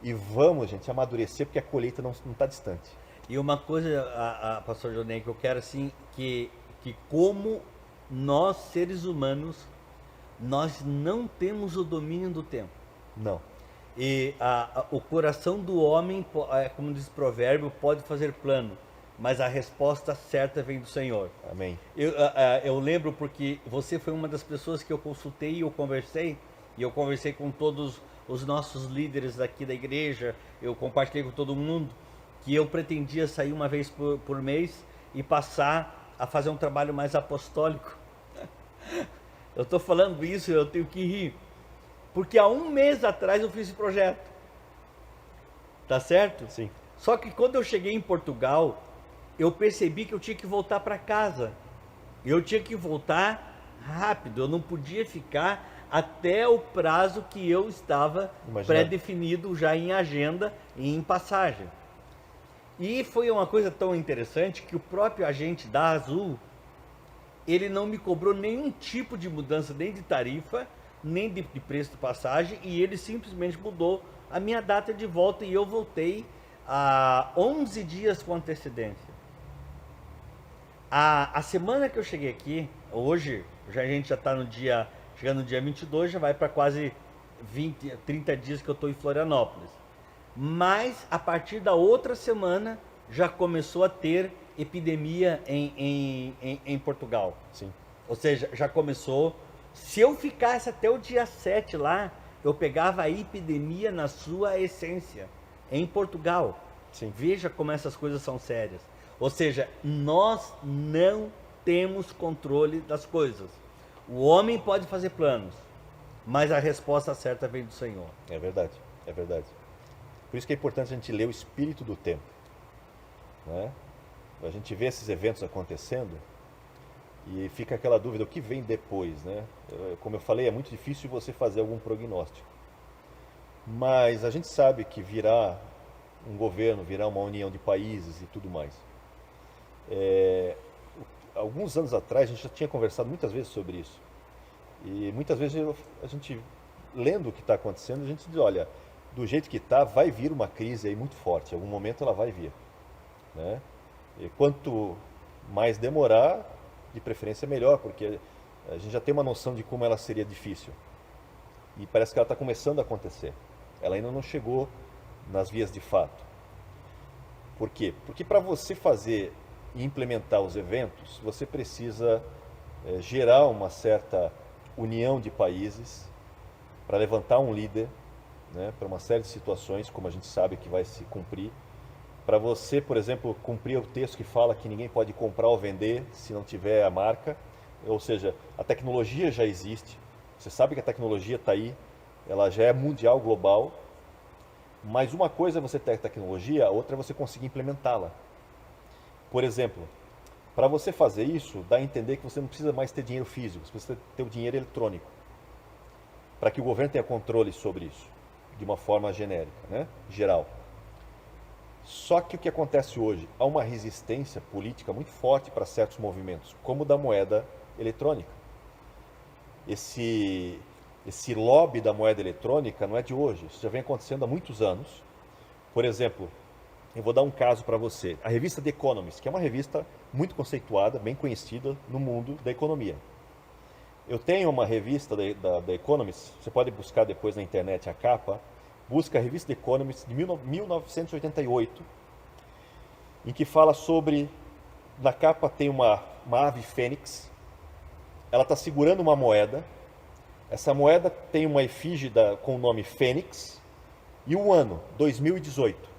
E vamos, gente, amadurecer, porque a colheita não está distante. E uma coisa, pastor Jonei, que eu quero assim, que como nós, seres humanos, nós não temos o domínio do tempo. Não. E o coração do homem, como diz o provérbio, pode fazer plano, mas a resposta certa vem do Senhor. Amém. Eu lembro porque você foi uma das pessoas que eu consultei e eu conversei com todos os nossos líderes aqui da igreja, eu compartilhei com todo mundo que eu pretendia sair uma vez por mês e passar a fazer um trabalho mais apostólico. Eu estou falando isso, eu tenho que rir, porque há um mês atrás eu fiz esse projeto, tá certo? Sim. Só que quando eu cheguei em Portugal, eu percebi que eu tinha que voltar para casa, eu tinha que voltar rápido, eu não podia ficar até o prazo que eu estava pré-definido já em agenda e em passagem. E foi uma coisa tão interessante que o próprio agente da Azul, ele não me cobrou nenhum tipo de mudança, nem de tarifa, nem de preço de passagem, e ele simplesmente mudou a minha data de volta e eu voltei a 11 dias com antecedência. A semana que eu cheguei aqui, hoje, a gente já está chegando no dia 22, já vai para quase 30 dias que eu estou em Florianópolis. Mas a partir da outra semana já começou a ter epidemia em Portugal. Sim. Ou seja, já começou. Se eu ficasse até o dia 7 lá, eu pegava a epidemia na sua essência, em Portugal. Sim. Veja como essas coisas são sérias. Ou seja, nós não temos controle das coisas. O homem pode fazer planos, mas a resposta certa vem do Senhor. É verdade, é verdade. Por isso que é importante a gente ler o espírito do tempo, né? A gente vê esses eventos acontecendo e fica aquela dúvida, o que vem depois, né? Como eu falei, é muito difícil você fazer algum prognóstico. Mas a gente sabe que virá um governo, virá uma união de países e tudo mais. Alguns anos atrás a gente já tinha conversado muitas vezes sobre isso. E muitas vezes a gente, lendo o que está acontecendo, a gente diz, olha, do jeito que está, vai vir uma crise aí muito forte. Em algum momento ela vai vir, né? E quanto mais demorar, de preferência melhor, porque a gente já tem uma noção de como ela seria difícil. E parece que ela está começando a acontecer. Ela ainda não chegou nas vias de fato. Por quê? Porque para você fazer e implementar os eventos, você precisa gerar uma certa união de países para levantar um líder, né, para uma série de situações, como a gente sabe que vai se cumprir. Para você, por exemplo, cumprir o texto que fala que ninguém pode comprar ou vender se não tiver a marca. Ou seja, a tecnologia já existe. Você sabe que a tecnologia está aí, ela já é mundial, global. Mas uma coisa é você ter a tecnologia, a outra é você conseguir implementá-la. Por exemplo, para você fazer isso, dá a entender que você não precisa mais ter dinheiro físico, você precisa ter o dinheiro eletrônico, para que o governo tenha controle sobre isso. de uma forma genérica, né? Geral. Só que o que acontece hoje? Há uma resistência política muito forte para certos movimentos, como o da moeda eletrônica. Esse lobby da moeda eletrônica não é de hoje, isso já vem acontecendo há muitos anos. Por exemplo, eu vou dar um caso para você. A revista The Economist, que é uma revista muito conceituada, bem conhecida no mundo da economia. Eu tenho uma revista da Economist, você pode buscar depois na internet a capa, busca a revista The Economist de 1988, em que fala sobre, na capa tem uma ave fênix, ela está segurando uma moeda, essa moeda tem uma efígie com o nome Fênix e o ano, 2018.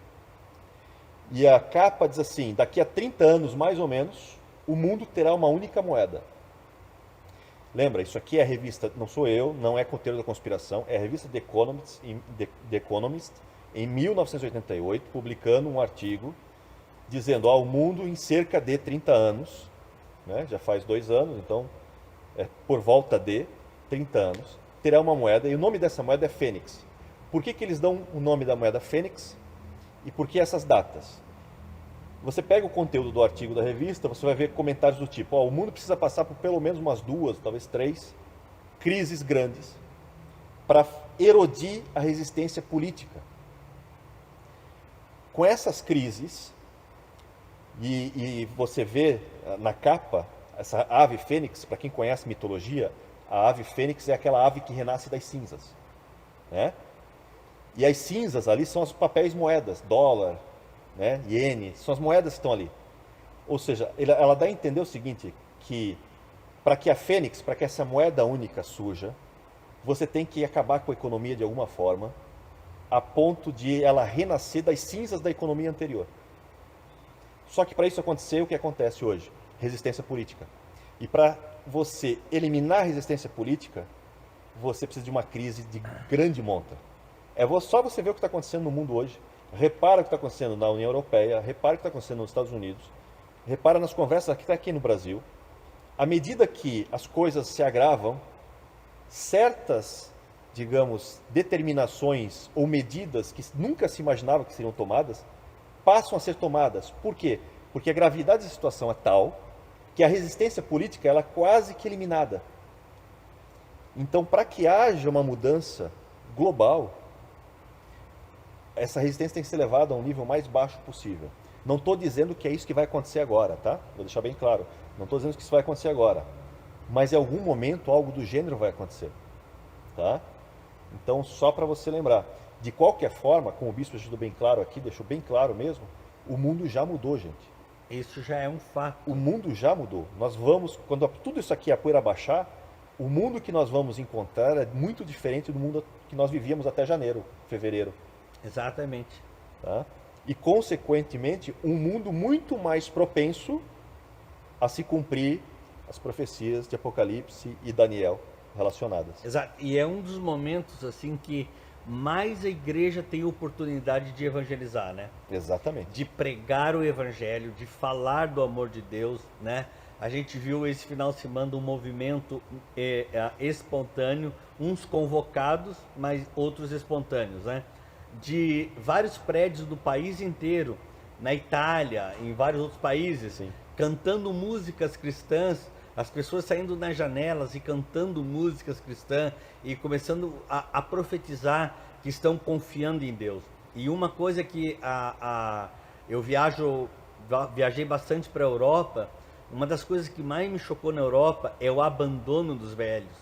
E a capa diz assim, daqui a 30 anos mais ou menos, o mundo terá uma única moeda. Lembra, isso aqui é a revista, não sou eu, não é conteúdo da conspiração, é a revista The Economist, em 1988, publicando um artigo dizendo, o mundo em cerca de 30 anos, né, já faz 2 anos, então é por volta de 30 anos, terá uma moeda, e o nome dessa moeda é Fênix. Por que eles dão o nome da moeda Fênix? E por que essas datas? Você pega o conteúdo do artigo da revista, você vai ver comentários do tipo, o mundo precisa passar por pelo menos umas 2, talvez 3 crises grandes para erodir a resistência política. Com essas crises, e você vê na capa, essa ave fênix, para quem conhece mitologia, a ave fênix é aquela ave que renasce das cinzas, né? E as cinzas ali são os papéis moedas, dólar, né, iene, são as moedas que estão ali. Ou seja, ela dá a entender o seguinte, que para que a Fênix, para que essa moeda única surja, você tem que acabar com a economia de alguma forma, a ponto de ela renascer das cinzas da economia anterior. Só que para isso acontecer, o que acontece hoje? Resistência política. E para você eliminar a resistência política, você precisa de uma crise de grande monta. Só você ver o que está acontecendo no mundo hoje. Repara o que está acontecendo na União Europeia, repara o que está acontecendo nos Estados Unidos, repara nas conversas que está aqui no Brasil. À medida que as coisas se agravam, certas, digamos, determinações ou medidas que nunca se imaginava que seriam tomadas, passam a ser tomadas. Por quê? Porque a gravidade da situação é tal que a resistência política ela é quase que eliminada. Então, para que haja uma mudança global, essa resistência tem que ser levada a um nível mais baixo possível. Não estou dizendo que é isso que vai acontecer agora, tá? Vou deixar bem claro. Não estou dizendo que isso vai acontecer agora. Mas em algum momento algo do gênero vai acontecer, tá? Então, só para você lembrar. De qualquer forma, como o bispo deixou bem claro aqui, deixou bem claro mesmo, o mundo já mudou, gente. Isso já é um fato. O mundo já mudou. Nós vamos, quando tudo isso aqui, a poeira baixar, o mundo que nós vamos encontrar é muito diferente do mundo que nós vivíamos até janeiro, fevereiro. Exatamente. Tá? E, consequentemente, um mundo muito mais propenso a se cumprir as profecias de Apocalipse e Daniel relacionadas. Exato. E é um dos momentos assim que mais a igreja tem oportunidade de evangelizar, né? Exatamente. De pregar o evangelho, de falar do amor de Deus, né? A gente viu esse final de semana um movimento espontâneo, uns convocados, mas outros espontâneos, né? De vários prédios do país inteiro, na Itália, em vários outros países, Sim. cantando músicas cristãs, as pessoas saindo nas janelas e cantando músicas cristãs e começando a profetizar que estão confiando em Deus. E uma coisa que eu viajei bastante para a Europa, uma das coisas que mais me chocou na Europa é o abandono dos velhos,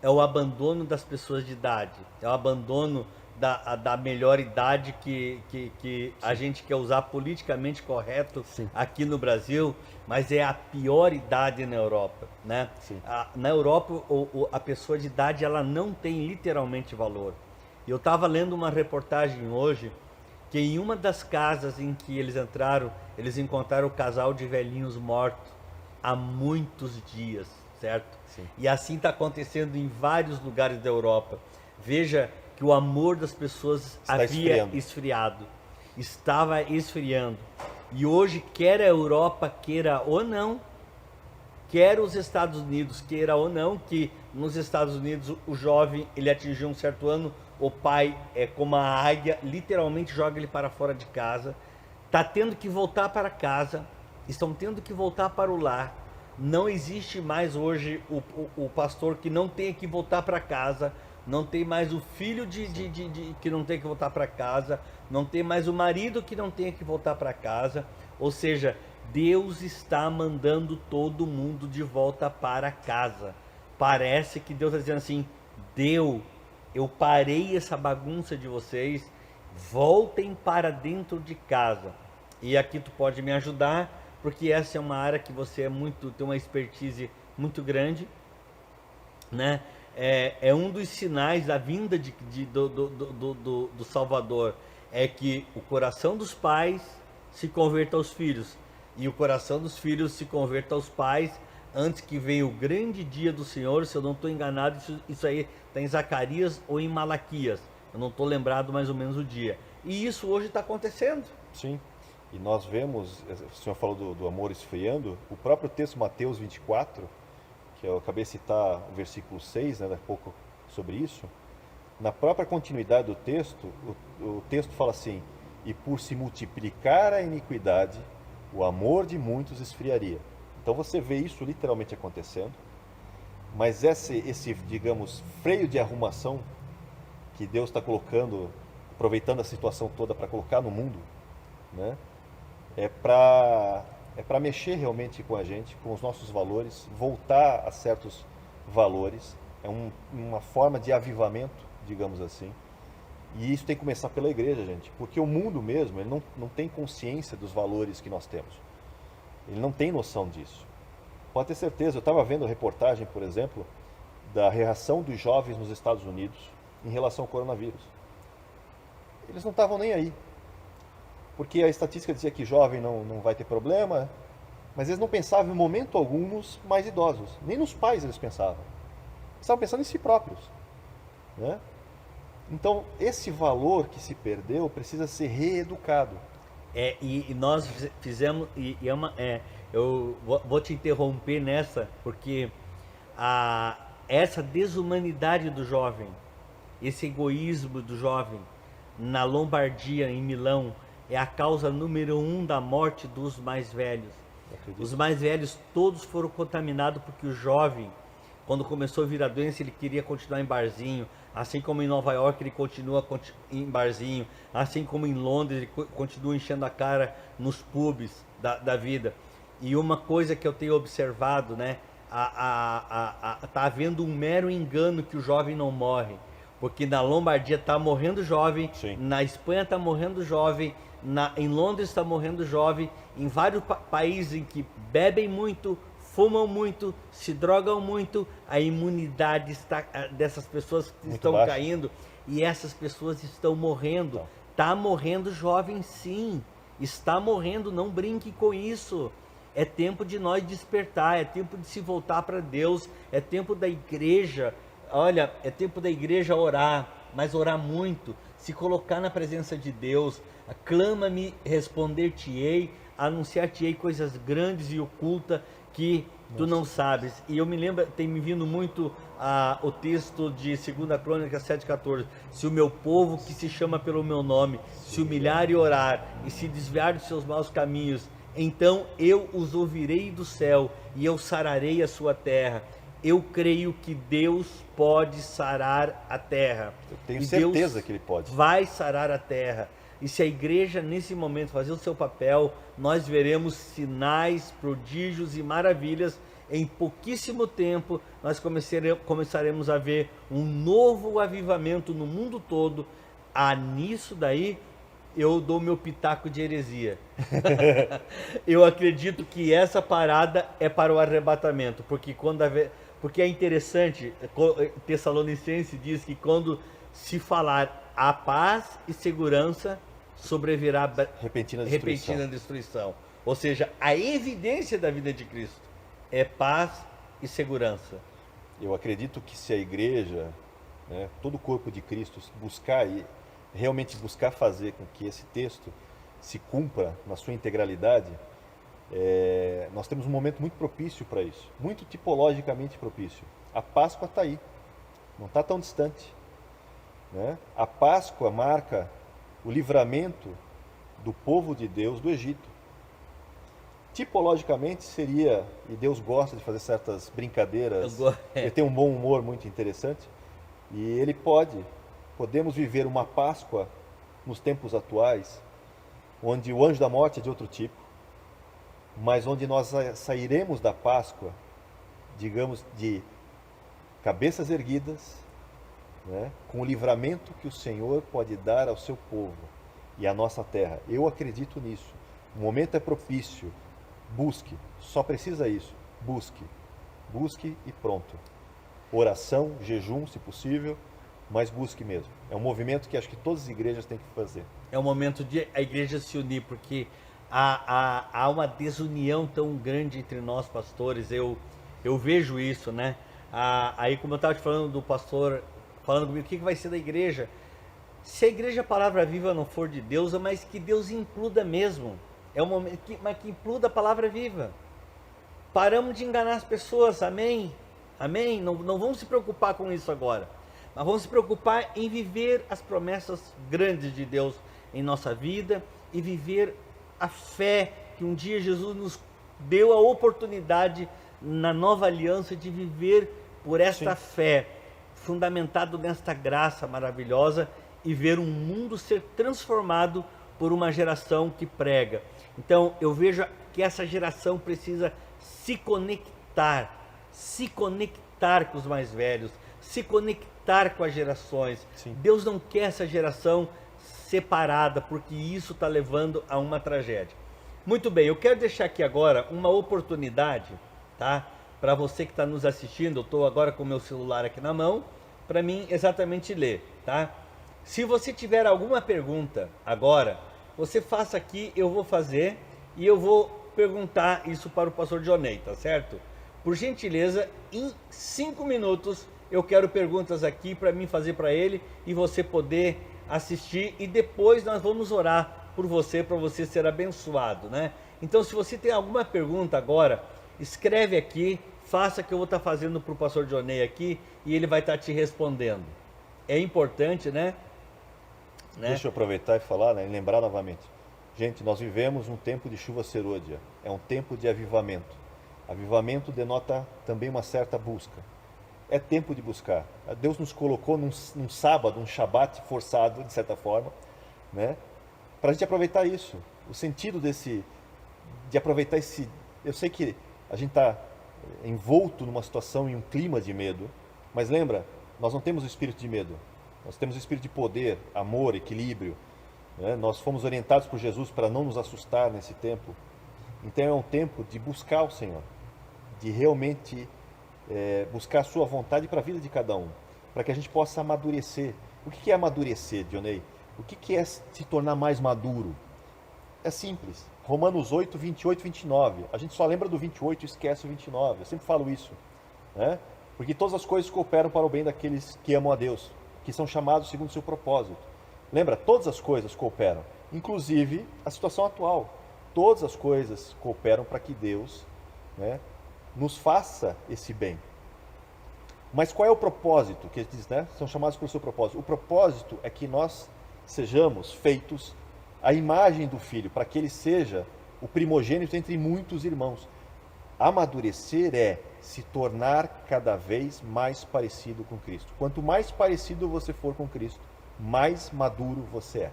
é o abandono das pessoas de idade, é o abandono da melhor idade que a gente quer usar politicamente correto. Sim. Aqui no Brasil, mas é a pior idade na Europa, né? Na Europa, a pessoa de idade ela não tem literalmente valor. Eu estava lendo uma reportagem hoje que em uma das casas em que eles entraram, eles encontraram o casal de velhinhos mortos há muitos dias, certo? Sim. E assim está acontecendo em vários lugares da Europa. Veja que o amor das pessoas havia esfriado, estava esfriando. E hoje, quer a Europa queira ou não, quer os Estados Unidos queira ou não, que nos Estados Unidos o jovem ele atingiu um certo ano, o pai é como a águia, literalmente joga ele para fora de casa, está tendo que voltar para casa, estão tendo que voltar para o lar. Não existe mais hoje o pastor que não tenha que voltar para casa, não tem mais o filho que não tem que voltar para casa, não tem mais o marido que não tenha que voltar para casa. Ou seja, Deus está mandando todo mundo de volta para casa. Parece que Deus está dizendo assim: eu parei essa bagunça de vocês, voltem para dentro de casa. E aqui tu pode me ajudar, porque essa é uma área que você tem uma expertise muito grande, né? É um dos sinais da vinda do Salvador, é que o coração dos pais se converta aos filhos, e o coração dos filhos se converta aos pais, antes que venha o grande dia do Senhor. Se eu não estou enganado, isso aí está em Zacarias ou em Malaquias, eu não estou lembrado mais ou menos o dia, e isso hoje está acontecendo. Sim, e nós vemos, o senhor falou do amor esfriando, o próprio texto Mateus 24, que eu acabei de citar o versículo 6, né, daqui a pouco, sobre isso, na própria continuidade do texto, o texto fala assim: e por se multiplicar a iniquidade, o amor de muitos esfriaria. Então você vê isso literalmente acontecendo, mas esse, digamos, freio de arrumação que Deus está colocando, aproveitando a situação toda para colocar no mundo, né, é para mexer realmente com a gente, com os nossos valores, voltar a certos valores. É uma forma de avivamento, digamos assim. E isso tem que começar pela igreja, gente, porque o mundo mesmo, ele não tem consciência dos valores que nós temos. Ele não tem noção disso. Pode ter certeza, eu estava vendo a reportagem, por exemplo, da reação dos jovens nos Estados Unidos em relação ao coronavírus. Eles não estavam nem aí. Porque a estatística dizia que jovem não vai ter problema, mas eles não pensavam em momento algum nos mais idosos. Nem nos pais eles pensavam. Eles estavam pensando em si próprios, né? Então, esse valor que se perdeu precisa ser reeducado. E nós fizemos, eu vou te interromper nessa, porque essa desumanidade do jovem, esse egoísmo do jovem, na Lombardia, em Milão, é a causa número 1 da morte dos mais velhos. Os mais velhos todos foram contaminados porque o jovem, quando começou a vir a doença, ele queria continuar em barzinho, assim como em Nova York ele continua em barzinho, assim como em Londres ele continua enchendo a cara nos pubs da vida. E uma coisa que eu tenho observado, né, tá havendo um mero engano que o jovem não morre, porque na Lombardia está morrendo jovem, sim, na Espanha está morrendo jovem, em Londres está morrendo jovem, em vários países em que bebem muito, fumam muito, se drogam muito, a imunidade dessas pessoas muito estão baixa, caindo, e essas pessoas estão morrendo. Então. Está morrendo jovem, sim, está morrendo, não brinque com isso. É tempo de nós despertar, é tempo de se voltar para Deus, é tempo da igreja, olha, é tempo da igreja orar, mas orar muito, se colocar na presença de Deus. Clama-me, responder-te-ei, anunciar-te-ei coisas grandes e ocultas que tu não sabes. E eu me lembro, tem me vindo muito o texto de 2 Crônicas 7,14. Se o meu povo, que se chama pelo meu nome, se humilhar e orar, e se desviar dos seus maus caminhos, então eu os ouvirei do céu, e eu sararei a sua terra. Eu creio que Deus pode sarar a terra. Eu tenho e certeza Deus que Ele pode. vai sarar a terra. E se a igreja nesse momento fazer o seu papel, nós veremos sinais, prodígios e maravilhas. Em pouquíssimo tempo nós começaremos a ver um novo avivamento no mundo todo. Nisso daí eu dou meu pitaco de heresia. Eu acredito que essa parada é para o arrebatamento, porque é interessante, Tessalonicenses diz que quando se falar a paz e segurança, sobrevirá repentina destruição. Ou seja, a evidência da vida de Cristo é paz e segurança. Eu acredito que se a igreja, né, todo o corpo de Cristo realmente buscar fazer com que esse texto se cumpra na sua integralidade, nós temos um momento muito propício para isso, muito tipologicamente propício. A Páscoa está aí, não está tão distante. né? A Páscoa marca o livramento do povo de Deus do Egito. Tipologicamente seria, e Deus gosta de fazer certas brincadeiras, ele tem um bom humor muito interessante, e ele podemos viver uma Páscoa nos tempos atuais, onde o anjo da morte é de outro tipo, mas onde nós sairemos da Páscoa, digamos, de cabeças erguidas, né, com o livramento que o Senhor pode dar ao seu povo e à nossa terra. Eu acredito nisso. O momento é propício. Busque. Só precisa isso. Busque. Busque e pronto. Oração, jejum, se possível, mas busque mesmo. É um movimento que acho que todas as igrejas têm que fazer. É o momento de a igreja se unir, porque há uma desunião tão grande entre nós, pastores. Eu vejo isso, né? Aí, como eu estava te falando do pastor, falando comigo, o que vai ser da igreja? Se a igreja Palavra Viva não for de Deus, mas que Deus includa mesmo. É um momento mas que includa a palavra viva. Paramos de enganar as pessoas, amém? Amém? Não vamos se preocupar com isso agora. Mas vamos se preocupar em viver as promessas grandes de Deus em nossa vida e viver a fé que um dia Jesus nos deu a oportunidade na nova aliança de viver por esta fé, fundamentado nesta graça maravilhosa e ver um mundo ser transformado por uma geração que prega. Então eu vejo que essa geração precisa se conectar com os mais velhos, se conectar com as gerações. Sim. Deus não quer essa geração separada, porque isso está levando a uma tragédia. Muito bem, eu quero deixar aqui agora uma oportunidade, tá? Para você que está nos assistindo, eu estou agora com o meu celular aqui na mão, para mim exatamente ler, tá? Se você tiver alguma pergunta agora, você faça aqui, eu vou fazer e eu vou perguntar isso para o pastor Dionei, tá certo? Por gentileza, em 5 minutos eu quero perguntas aqui para mim fazer para ele e você poder assistir, e depois nós vamos orar por você, para você ser abençoado, né? Então, se você tem alguma pergunta agora, escreve aqui, faça que eu vou estar fazendo para o pastor Dionei aqui e ele vai estar te respondendo. É importante, né? Deixa eu aproveitar e falar, né, e lembrar novamente. Gente, nós vivemos um tempo de chuva serôdia, é um tempo de avivamento. Avivamento denota também uma certa busca. É tempo de buscar. Deus nos colocou num sábado, um shabat forçado, de certa forma, né, para a gente aproveitar isso. O sentido de aproveitar esse... Eu sei que a gente está envolto numa situação, em um clima de medo, mas lembra, nós não temos o espírito de medo. Nós temos o espírito de poder, amor, equilíbrio, né? Nós fomos orientados por Jesus para não nos assustar nesse tempo. Então é um tempo de buscar o Senhor, de realmente buscar a sua vontade para a vida de cada um, para que a gente possa amadurecer. O que é amadurecer, Dionei? O que é se tornar mais maduro? É simples. Romanos 8, 28, 29. A gente só lembra do 28 e esquece o 29. Eu sempre falo isso, né? Porque todas as coisas cooperam para o bem daqueles que amam a Deus, que são chamados segundo o seu propósito. Lembra? Todas as coisas cooperam, inclusive a situação atual. Todas as coisas cooperam para que Deus, né, nos faça esse bem. Mas qual é o propósito? Que ele diz, né? São chamados pelo seu propósito. O propósito é que nós sejamos feitos à imagem do Filho, para que ele seja o primogênito entre muitos irmãos. Amadurecer é se tornar cada vez mais parecido com Cristo. Quanto mais parecido você for com Cristo, mais maduro você é.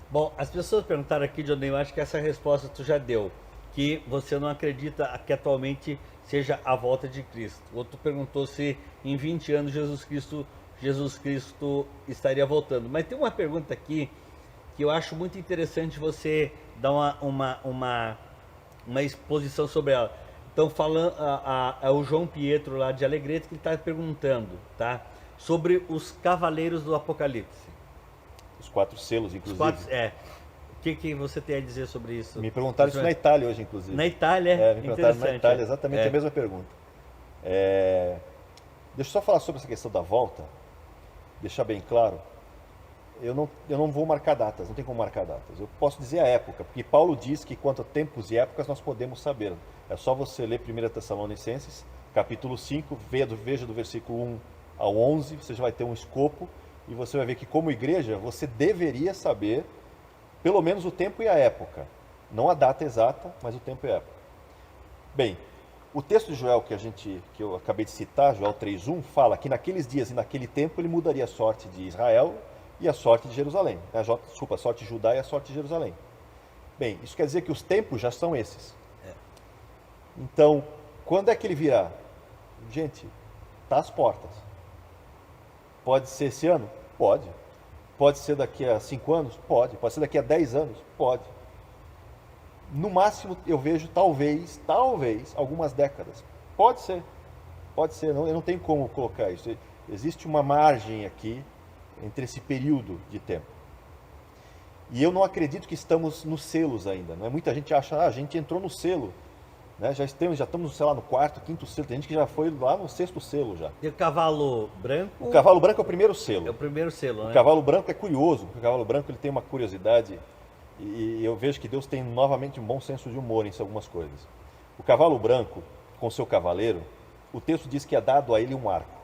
Bom, as pessoas perguntaram aqui, Dionei, eu acho que essa resposta tu já deu, que você não acredita que atualmente seja a volta de Cristo. Outro perguntou se em 20 anos Jesus Cristo estaria voltando. Mas tem uma pergunta aqui que eu acho muito interessante você dar uma exposição sobre ela. Então, falando, o João Pietro lá de Alegrete, que ele está perguntando, tá? Sobre os cavaleiros do Apocalipse. Os 4 selos, inclusive. O que você tem a dizer sobre isso? Me perguntaram isso na Itália hoje, inclusive. Na Itália? Me perguntaram na Itália exatamente a mesma pergunta. Deixa eu só falar sobre essa questão da volta, deixar bem claro. Eu não vou marcar datas, não tem como marcar datas. Eu posso dizer a época, porque Paulo diz que quanto a tempos e épocas nós podemos saber. É só você ler 1 Tessalonicenses, capítulo 5, veja do versículo 1 ao 11, você já vai ter um escopo e você vai ver que como igreja você deveria saber pelo menos o tempo e a época. Não a data exata, mas o tempo e a época. Bem, o texto de Joel que eu acabei de citar, Joel 3:1, fala que naqueles dias e naquele tempo ele mudaria a sorte de Israel e a sorte de Jerusalém. Desculpa, a sorte de Judá e a sorte de Jerusalém. Bem, isso quer dizer que os tempos já são esses. Então, quando é que ele virá? Gente, está às portas. Pode ser esse ano? Pode. Pode ser daqui a 5 anos? Pode. Pode ser daqui a 10 anos? Pode. No máximo, eu vejo talvez, algumas décadas. Pode ser. Eu não tenho como colocar isso. Existe uma margem aqui entre esse período de tempo. E eu não acredito que estamos nos selos ainda. Né? Muita gente acha, a gente entrou no selo. Né? Já estamos, sei lá, no 4º, 5º selo. Tem gente que já foi lá no 6º selo já. E o cavalo branco? O cavalo branco é o primeiro selo. É o primeiro selo, né? O cavalo branco é curioso, porque o cavalo branco ele tem uma curiosidade e eu vejo que Deus tem novamente um bom senso de humor em algumas coisas. O cavalo branco, com seu cavaleiro, o texto diz que é dado a ele um arco.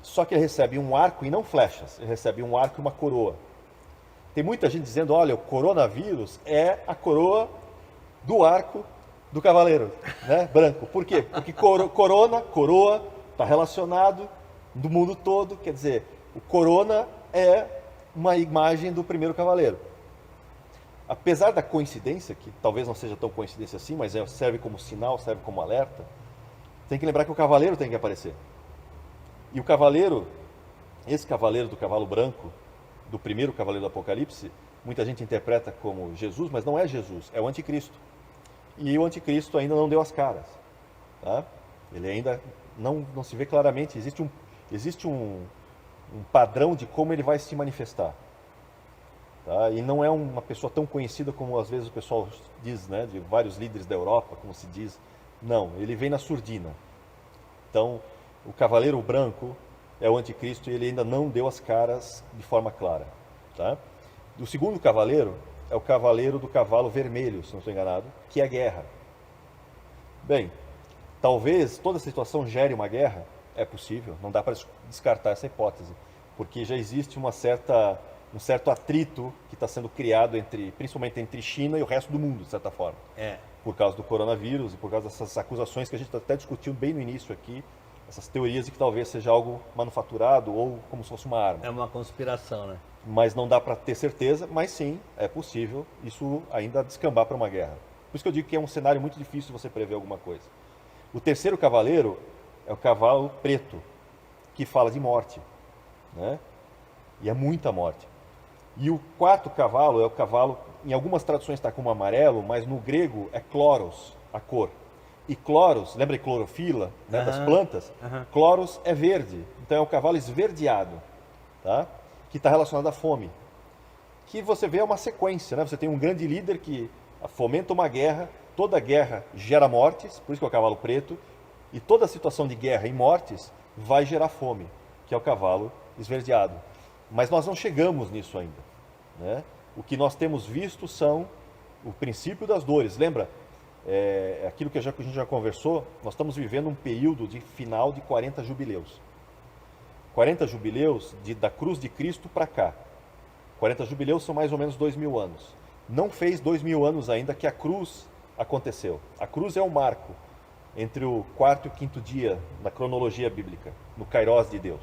Só que ele recebe um arco e não flechas, ele recebe um arco e uma coroa. Tem muita gente dizendo, olha, o coronavírus é a coroa do arco do cavaleiro, né, branco. Por quê? Porque coroa, está relacionado do mundo todo, quer dizer, o corona é uma imagem do primeiro cavaleiro. Apesar da coincidência, que talvez não seja tão coincidência assim, mas serve como sinal, serve como alerta, tem que lembrar que o cavaleiro tem que aparecer. E o cavaleiro, esse cavaleiro do cavalo branco, do primeiro cavaleiro do Apocalipse, muita gente interpreta como Jesus, mas não é Jesus, é o anticristo. E o anticristo ainda não deu as caras. Tá? Ele ainda não se vê claramente, existe um padrão de como ele vai se manifestar. Tá? E não é uma pessoa tão conhecida como às vezes o pessoal diz, né, de vários líderes da Europa, como se diz. Não, ele vem na surdina. Então, o cavaleiro branco é o anticristo e ele ainda não deu as caras de forma clara. Tá? O segundo cavaleiro é o cavaleiro do cavalo vermelho, se não estou enganado, que é a guerra. Bem, talvez toda a situação gere uma guerra, é possível, não dá para descartar essa hipótese, porque já existe um certo atrito que está sendo criado principalmente entre China e o resto do mundo, de certa forma. Por causa do coronavírus e por causa dessas acusações que a gente até discutiu bem no início aqui, essas teorias de que talvez seja algo manufaturado ou como se fosse uma arma. É uma conspiração, né? Mas não dá para ter certeza, mas sim, é possível isso ainda descambar para uma guerra. Por isso que eu digo que é um cenário muito difícil você prever alguma coisa. O terceiro cavaleiro é o cavalo preto, que fala de morte, né? E é muita morte. E o quarto cavalo é o cavalo, em algumas traduções está como amarelo, mas no grego é chloros, a cor. E chloros, lembra de clorofila, né, das plantas? Chloros é verde, então é um cavalo esverdeado, tá? Que está relacionado à fome. Que você vê uma sequência, né? Você tem um grande líder que fomenta uma guerra, toda guerra gera mortes, por isso que é o cavalo preto, e toda situação de guerra e mortes vai gerar fome, que é o cavalo esverdeado. Mas nós não chegamos nisso ainda, né? O que nós temos visto são o princípio das dores. Lembra? Aquilo que a gente já conversou, nós estamos vivendo um período de final de 40 jubileus. 40 jubileus da cruz de Cristo para cá. 40 jubileus são mais ou menos 2.000 anos. Não fez 2.000 anos ainda que a cruz aconteceu. A cruz é um marco entre o 4º e o 5º dia da cronologia bíblica, no Kairos de Deus.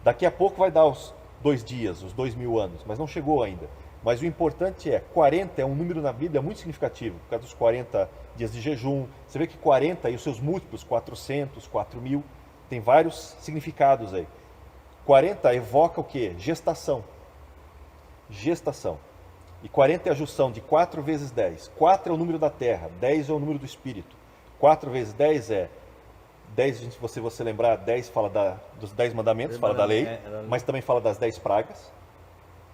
Daqui a pouco vai dar os 2 dias, os 2.000 anos, mas não chegou ainda. Mas o importante 40 é um número na Bíblia muito significativo, por causa dos 40 dias de jejum. Você vê que 40 e os seus múltiplos, 400, 4.000, tem vários significados aí. 40 evoca o quê? Gestação. Gestação. E 40 é a junção de 4 vezes 10. 4 é o número da terra, 10 é o número do espírito. 4 vezes 10 é 10, se você lembrar, 10 fala dos 10 mandamentos, fala da lei, mas também fala das 10 pragas,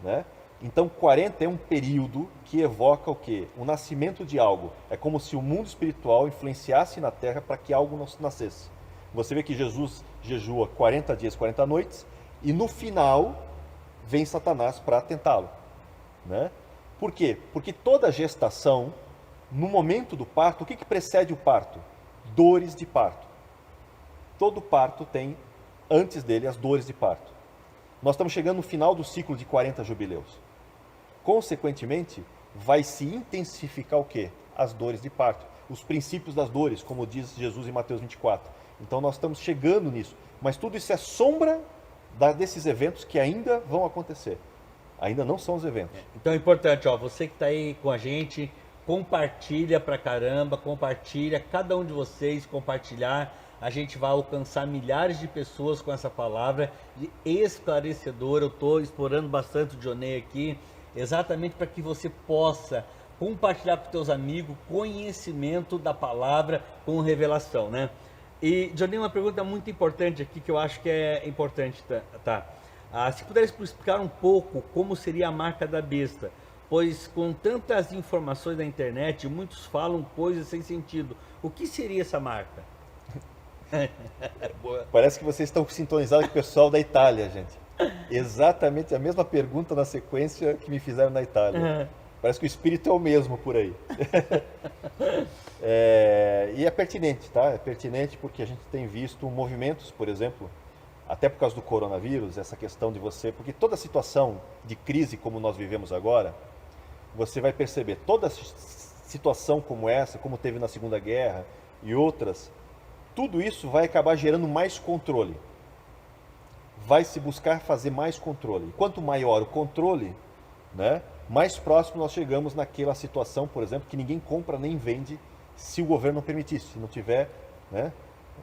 né? Então 40 é um período que evoca o quê? O nascimento de algo. É como se o mundo espiritual influenciasse na terra para que algo nascesse. Você vê que Jesus jejua 40 dias, 40 noites, e no final vem Satanás para tentá-lo, né? Por quê? Porque toda gestação, no momento do parto, o que precede o parto? Dores de parto. Todo parto tem antes dele as dores de parto. Nós estamos chegando no final do ciclo de 40 jubileus. Consequentemente, vai se intensificar o quê? As dores de parto. Os princípios das dores, como diz Jesus em Mateus 24. Então nós estamos chegando nisso. Mas tudo isso é sombra desses eventos que ainda vão acontecer. Ainda não são os eventos. Então é importante, ó, você que está aí com a gente, compartilha pra caramba, compartilha, cada um de vocês compartilhar. A gente vai alcançar milhares de pessoas com essa palavra esclarecedora. Eu estou explorando bastante o Dionei aqui, exatamente para que você possa compartilhar com teus amigos conhecimento da palavra com revelação, né? E, Dionei, uma pergunta muito importante aqui que eu acho que é importante, tá? Se puder explicar um pouco como seria a marca da besta, pois com tantas informações na internet, muitos falam coisas sem sentido. O que seria essa marca? Parece que vocês estão sintonizados com o pessoal da Itália, gente. Exatamente a mesma pergunta na sequência que me fizeram na Itália. Parece que o espírito é o mesmo por aí. E é pertinente, tá? É pertinente porque a gente tem visto movimentos, por exemplo, até por causa do coronavírus, essa questão de você... Porque toda situação de crise como nós vivemos agora, você vai perceber, toda situação como essa, como teve na Segunda Guerra e outras, tudo isso vai acabar gerando mais controle. Vai se buscar fazer mais controle. E quanto maior o controle, né, mais próximo nós chegamos naquela situação, por exemplo, que ninguém compra nem vende se o governo não permitisse, se não tiver, né,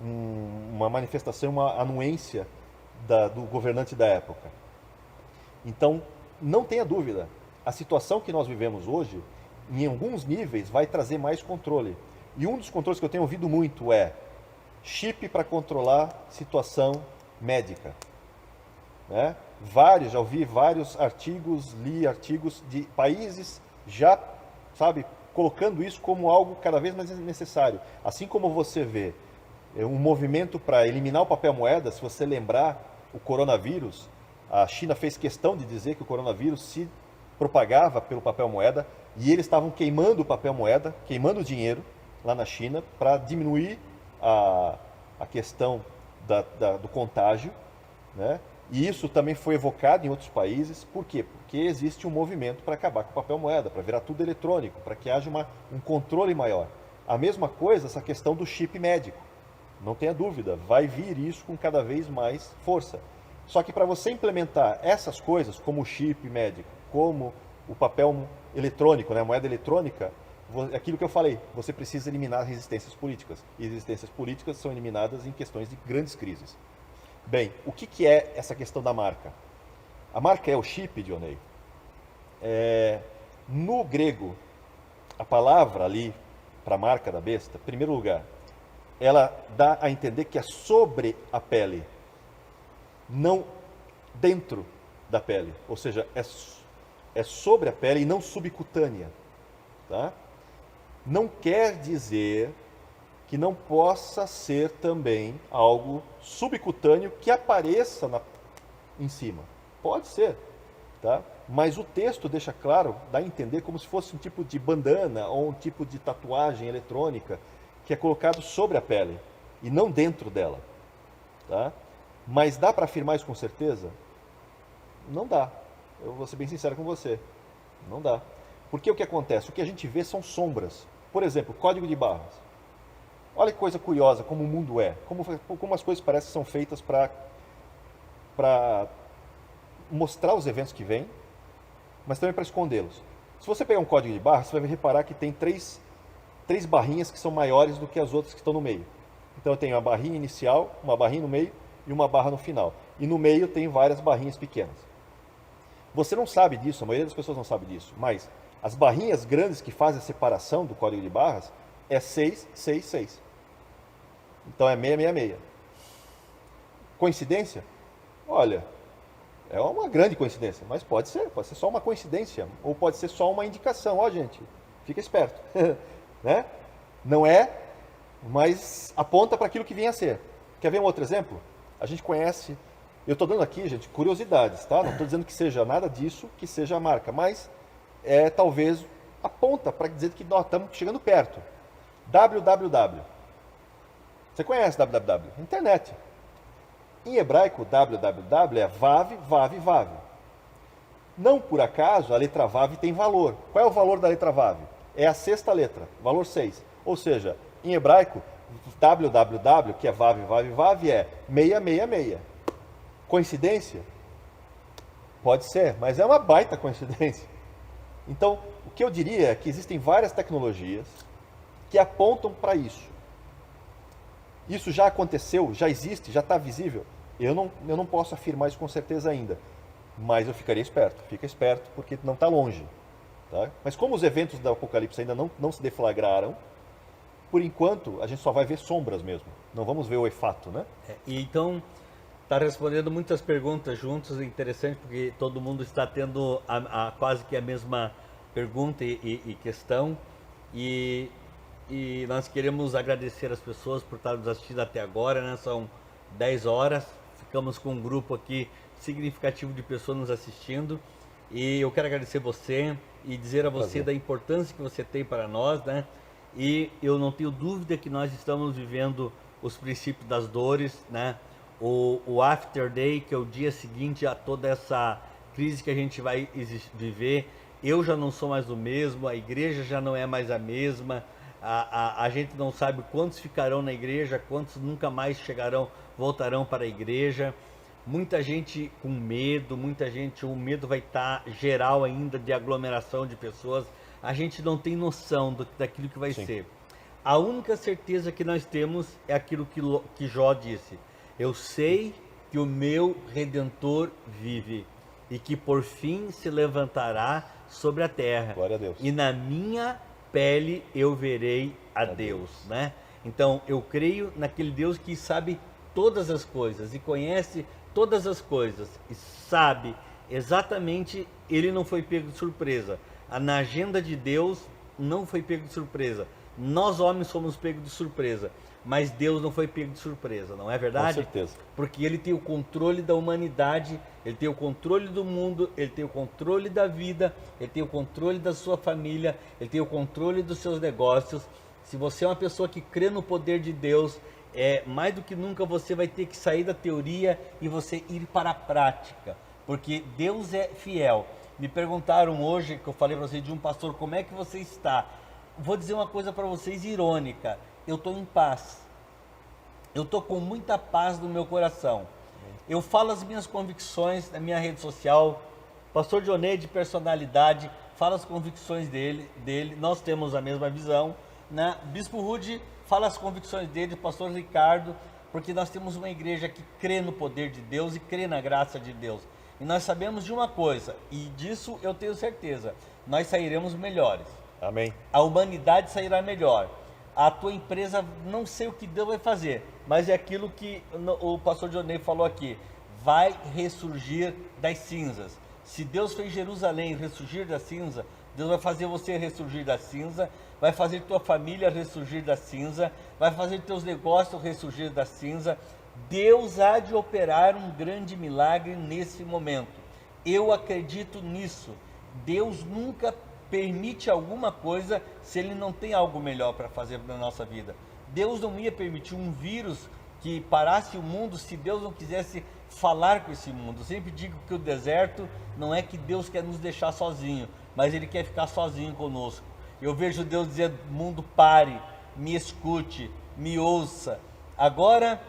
uma manifestação, uma anuência do governante da época. Então, não tenha dúvida, a situação que nós vivemos hoje, em alguns níveis, vai trazer mais controle. E um dos controles que eu tenho ouvido muito é chip para controlar situação médica. Né? Já ouvi vários artigos, li artigos de países já, sabe, colocando isso como algo cada vez mais necessário. Assim como você vê um movimento para eliminar o papel moeda, se você lembrar o coronavírus, a China fez questão de dizer que o coronavírus se propagava pelo papel moeda e eles estavam queimando o papel moeda, queimando o dinheiro lá na China para diminuir a questão do contágio, né? E isso também foi evocado em outros países. Por quê? Porque existe um movimento para acabar com o papel moeda, para virar tudo eletrônico, para que haja um controle maior. A mesma coisa, essa questão do chip médico. Não tenha dúvida, vai vir isso com cada vez mais força. Só que para você implementar essas coisas, como o chip médico, como o papel eletrônico, né, a moeda eletrônica, aquilo que eu falei, você precisa eliminar resistências políticas. E resistências políticas são eliminadas em questões de grandes crises. Bem, o que é essa questão da marca? A marca é o chip, Dionei. No grego, a palavra ali para a marca da besta, em primeiro lugar, ela dá a entender que é sobre a pele, não dentro da pele. Ou seja, é sobre a pele e não subcutânea. Tá? Não quer dizer que não possa ser também algo subcutâneo que apareça em cima. Pode ser, tá? Mas o texto deixa claro, dá a entender como se fosse um tipo de bandana ou um tipo de tatuagem eletrônica que é colocado sobre a pele e não dentro dela. Tá? Mas dá para afirmar isso com certeza? Não dá. Eu vou ser bem sincero com você. Não dá. Porque o que acontece? O que a gente vê são sombras. Por exemplo, código de barras. Olha que coisa curiosa, como o mundo é. Como as coisas parecem que são feitas para mostrar os eventos que vêm, mas também para escondê-los. Se você pegar um código de barras, você vai reparar que tem três barrinhas que são maiores do que as outras que estão no meio. Então eu tenho uma barrinha inicial, uma barrinha no meio e uma barra no final. E no meio tem várias barrinhas pequenas. Você não sabe disso, a maioria das pessoas não sabe disso, mas as barrinhas grandes que fazem a separação do código de barras é 666. Então é 666. Coincidência? Olha, é uma grande coincidência, mas pode ser só uma coincidência, ou pode ser só uma indicação. Ó, gente, fica esperto. Né? Não é, mas aponta para aquilo que vinha a ser. Quer ver um outro exemplo? A gente conhece, eu estou dando aqui, gente, curiosidades, tá? Não estou dizendo que seja nada disso, que seja a marca, mas talvez aponta para dizer que nós estamos chegando perto. www. Você conhece www? Internet. Em hebraico, www é vav, vav, vav. Não por acaso a letra vav tem valor. Qual é o valor da letra vav? É a sexta letra, valor 6. Ou seja, em hebraico, www, que é vav, vav, vav, é 666. Coincidência? Pode ser, mas é uma baita coincidência. Então, o que eu diria é que existem várias tecnologias que apontam para isso. Isso já aconteceu, já existe, já está visível? Eu não posso afirmar isso com certeza ainda, mas eu ficaria esperto. Fica esperto porque não está longe. Tá? Mas como os eventos do Apocalipse ainda não se deflagraram, por enquanto a gente só vai ver sombras mesmo. Não vamos ver o efeito, né? Então, está respondendo muitas perguntas juntos, é interessante porque todo mundo está tendo quase que a mesma pergunta e questão. E nós queremos agradecer as pessoas por estar nos assistindo até agora, né? São 10 horas, ficamos com um grupo aqui significativo de pessoas nos assistindo. E eu quero agradecer você e dizer a você da importância que você tem para nós, né? E eu não tenho dúvida que nós estamos vivendo os princípios das dores, né? O after day, que é o dia seguinte a toda essa crise que a gente vai viver. Eu já não sou mais o mesmo, a igreja já não é mais a mesma, a gente não sabe quantos ficarão na igreja, quantos nunca mais voltarão para a igreja. Muita gente com medo, o medo vai estar geral ainda de aglomeração de pessoas. A gente não tem noção daquilo que vai ser. A única certeza que nós temos é aquilo que Jó disse: eu sei que o meu Redentor vive e que por fim se levantará sobre a terra. Glória a Deus. E na minha pele eu verei a Deus, né? Então eu creio naquele Deus que sabe todas as coisas e conhece todas as coisas e sabe exatamente. Ele não foi pego de surpresa. Na agenda de Deus não foi pego de surpresa. Nós homens somos pegos de surpresa, mas Deus não foi pego de surpresa, não é verdade? Com certeza. Porque Ele tem o controle da humanidade, Ele tem o controle do mundo, Ele tem o controle da vida, Ele tem o controle da sua família, Ele tem o controle dos seus negócios. Se você é uma pessoa que crê no poder de Deus, mais do que nunca você vai ter que sair da teoria e você ir para a prática, porque Deus é fiel. Me perguntaram hoje, que eu falei para vocês de um pastor, como é que você está? Vou dizer uma coisa para vocês irônica: eu estou em paz, eu estou com muita paz no meu coração. Eu falo as minhas convicções na minha rede social, pastor Dionei de personalidade, fala as convicções dele, nós temos a mesma visão, né? Bispo Rude fala as convicções dele, pastor Ricardo, porque nós temos uma igreja que crê no poder de Deus e crê na graça de Deus. E nós sabemos de uma coisa, e disso eu tenho certeza: nós sairemos melhores. Amém. A humanidade sairá melhor. A tua empresa, não sei o que Deus vai fazer, mas é aquilo que o pastor Dionei falou aqui: vai ressurgir das cinzas. Se Deus fez Jerusalém ressurgir da cinza, Deus vai fazer você ressurgir da cinza, vai fazer tua família ressurgir da cinza, vai fazer teus negócios ressurgir da cinza. Deus há de operar um grande milagre nesse momento. Eu acredito nisso. Deus nunca permite alguma coisa se Ele não tem algo melhor para fazer na nossa vida. Deus não ia permitir um vírus que parasse o mundo se Deus não quisesse falar com esse mundo. Eu sempre digo que o deserto não é que Deus quer nos deixar sozinho, mas Ele quer ficar sozinho conosco. Eu vejo Deus dizer: mundo, pare, me escute, me ouça. Agora,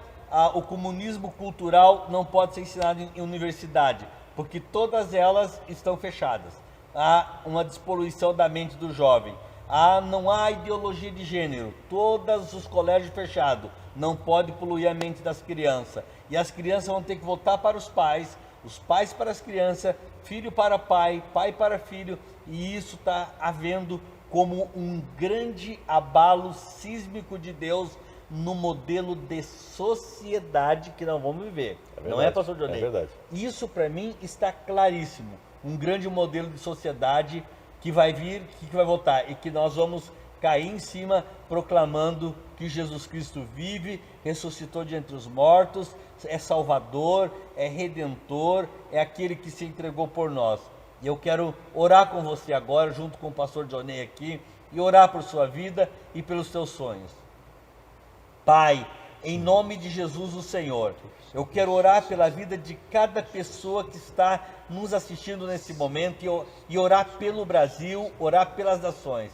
o comunismo cultural não pode ser ensinado em universidade, porque todas elas estão fechadas. Há uma despoluição da mente do jovem. Não há ideologia de gênero. Todos os colégios fechados. Não pode poluir a mente das crianças. E as crianças vão ter que voltar para os pais para as crianças, filho para pai, pai para filho. E isso está havendo como um grande abalo sísmico de Deus no modelo de sociedade que nós vamos viver. Não é, pastor Dionei? É verdade. Isso para mim está claríssimo. Um grande modelo de sociedade que vai vir, que vai voltar, e que nós vamos cair em cima proclamando que Jesus Cristo vive, ressuscitou de entre os mortos, é Salvador, é Redentor, é aquele que se entregou por nós. E eu quero orar com você agora, junto com o pastor Dionei aqui, e orar por sua vida e pelos seus sonhos. Pai, em nome de Jesus o Senhor. Eu quero orar pela vida de cada pessoa que está nos assistindo nesse momento e orar pelo Brasil, orar pelas nações.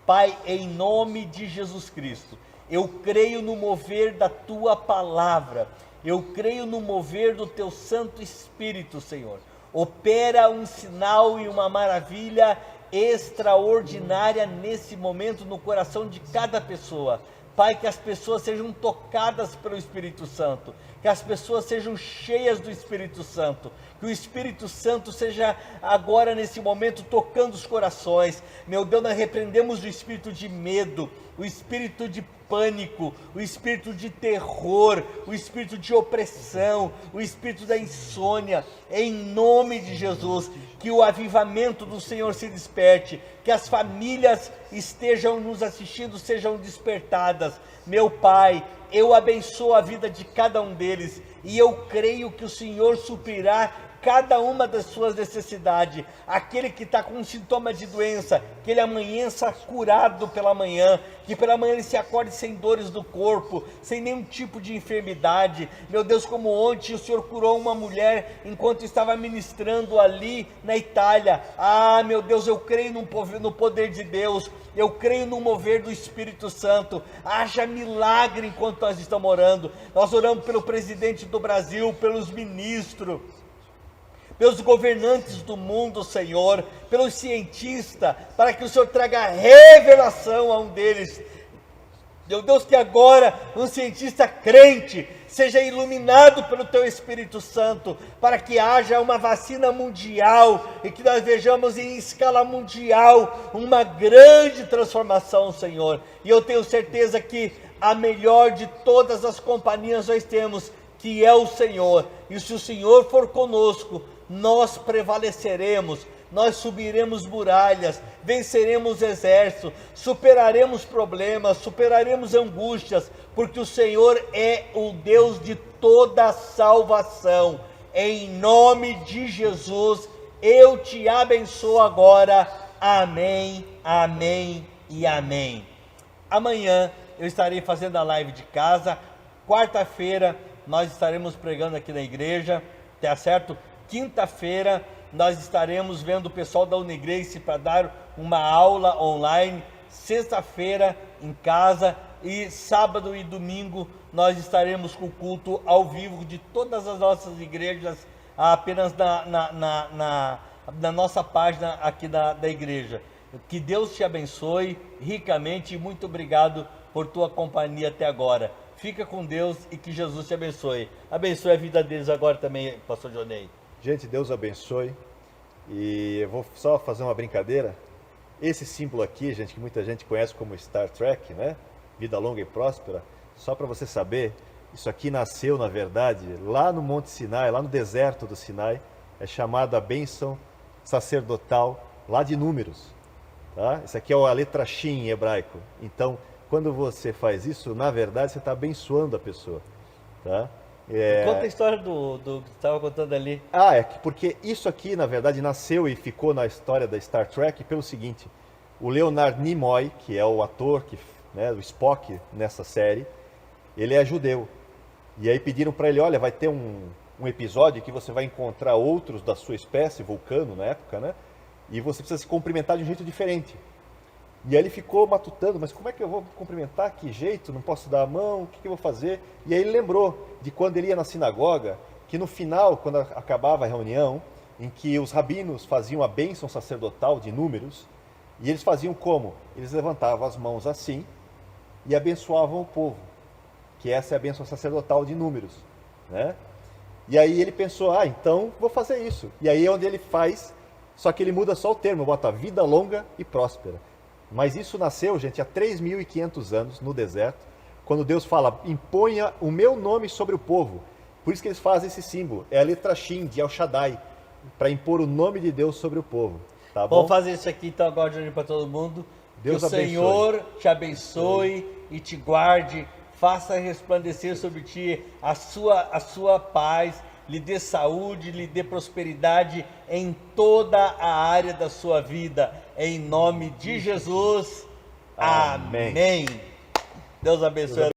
Pai, em nome de Jesus Cristo, eu creio no mover da Tua palavra, eu creio no mover do Teu Santo Espírito, Senhor. Opera um sinal e uma maravilha extraordinária nesse momento no coração de cada pessoa. Pai, que as pessoas sejam tocadas pelo Espírito Santo, que as pessoas sejam cheias do Espírito Santo, que o Espírito Santo seja agora nesse momento tocando os corações. Meu Deus, nós repreendemos o espírito de medo, o espírito de pânico, o espírito de terror, o espírito de opressão, o espírito da insônia, em nome de Jesus, que o avivamento do Senhor se desperte, que as famílias estejam nos assistindo, sejam despertadas. Meu Pai, eu abençoo a vida de cada um deles, e eu creio que o Senhor suprirá cada uma das suas necessidades. Aquele que está com um sintoma de doença, que ele amanheça curado pela manhã, que pela manhã ele se acorde sem dores do corpo, sem nenhum tipo de enfermidade. Meu Deus, como ontem o Senhor curou uma mulher enquanto estava ministrando ali na Itália. Ah, meu Deus, eu creio no poder de Deus, eu creio no mover do Espírito Santo. Haja milagre enquanto nós estamos orando. Nós oramos pelo presidente do Brasil, pelos ministros, pelos governantes do mundo, Senhor, pelos cientistas, para que o Senhor traga revelação a um deles. Meu Deus, que agora um cientista crente seja iluminado pelo Teu Espírito Santo, para que haja uma vacina mundial e que nós vejamos em escala mundial uma grande transformação, Senhor. E eu tenho certeza que a melhor de todas as companhias nós temos, que é o Senhor. E se o Senhor for conosco, nós prevaleceremos, nós subiremos muralhas, venceremos exércitos, superaremos problemas, superaremos angústias, porque o Senhor é o Deus de toda salvação. Em nome de Jesus, eu te abençoo agora. Amém, amém e amém. Amanhã eu estarei fazendo a live de casa. Quarta-feira nós estaremos pregando aqui na igreja, tá certo? Quinta-feira nós estaremos vendo o pessoal da Unigrace para dar uma aula online. Sexta-feira em casa, e sábado e domingo nós estaremos com o culto ao vivo de todas as nossas igrejas, apenas na nossa página aqui da igreja. Que Deus te abençoe ricamente e muito obrigado por tua companhia até agora. Fica com Deus e que Jesus te abençoe. Abençoe a vida deles agora também, pastor Jonei. Gente, Deus abençoe. E eu vou só fazer uma brincadeira. Esse símbolo aqui, gente, que muita gente conhece como Star Trek, né? Vida longa e próspera. Só para você saber, isso aqui nasceu, na verdade, lá no Monte Sinai, lá no deserto do Sinai. É chamado a bênção sacerdotal lá de Números. Tá? Isso aqui é a letra Shin em hebraico. Então, quando você faz isso, na verdade, você está abençoando a pessoa. Tá? Conta a história do que você estava contando ali. Porque isso aqui, na verdade, nasceu e ficou na história da Star Trek pelo seguinte: o Leonard Nimoy, que é o ator, o Spock nessa série, ele é judeu. E aí pediram para ele, olha, vai ter um episódio que você vai encontrar outros da sua espécie, Vulcano na época, né? E você precisa se cumprimentar de um jeito diferente. E aí ele ficou matutando, mas como é que eu vou cumprimentar? Que jeito? Não posso dar a mão? O que eu vou fazer? E aí ele lembrou de quando ele ia na sinagoga, que no final, quando acabava a reunião, em que os rabinos faziam a bênção sacerdotal de Números, e eles faziam como? Eles levantavam as mãos assim e abençoavam o povo, que essa é a bênção sacerdotal de Números, né? E aí ele pensou, então vou fazer isso. E aí é onde ele faz, só que ele muda só o termo, bota vida longa e próspera. Mas isso nasceu, gente, há 3.500 anos no deserto, quando Deus fala, imponha o meu nome sobre o povo. Por isso que eles fazem esse símbolo, é a letra Shin de El Shaddai, para impor o nome de Deus sobre o povo. Tá bom? Vamos fazer isso aqui então agora, Johnny, para todo mundo. Deus que o abençoe. Senhor te abençoe e te guarde, faça resplandecer sobre ti a sua paz, lhe dê saúde, lhe dê prosperidade em toda a área da sua vida. Em nome de Jesus. Amém. Deus abençoe.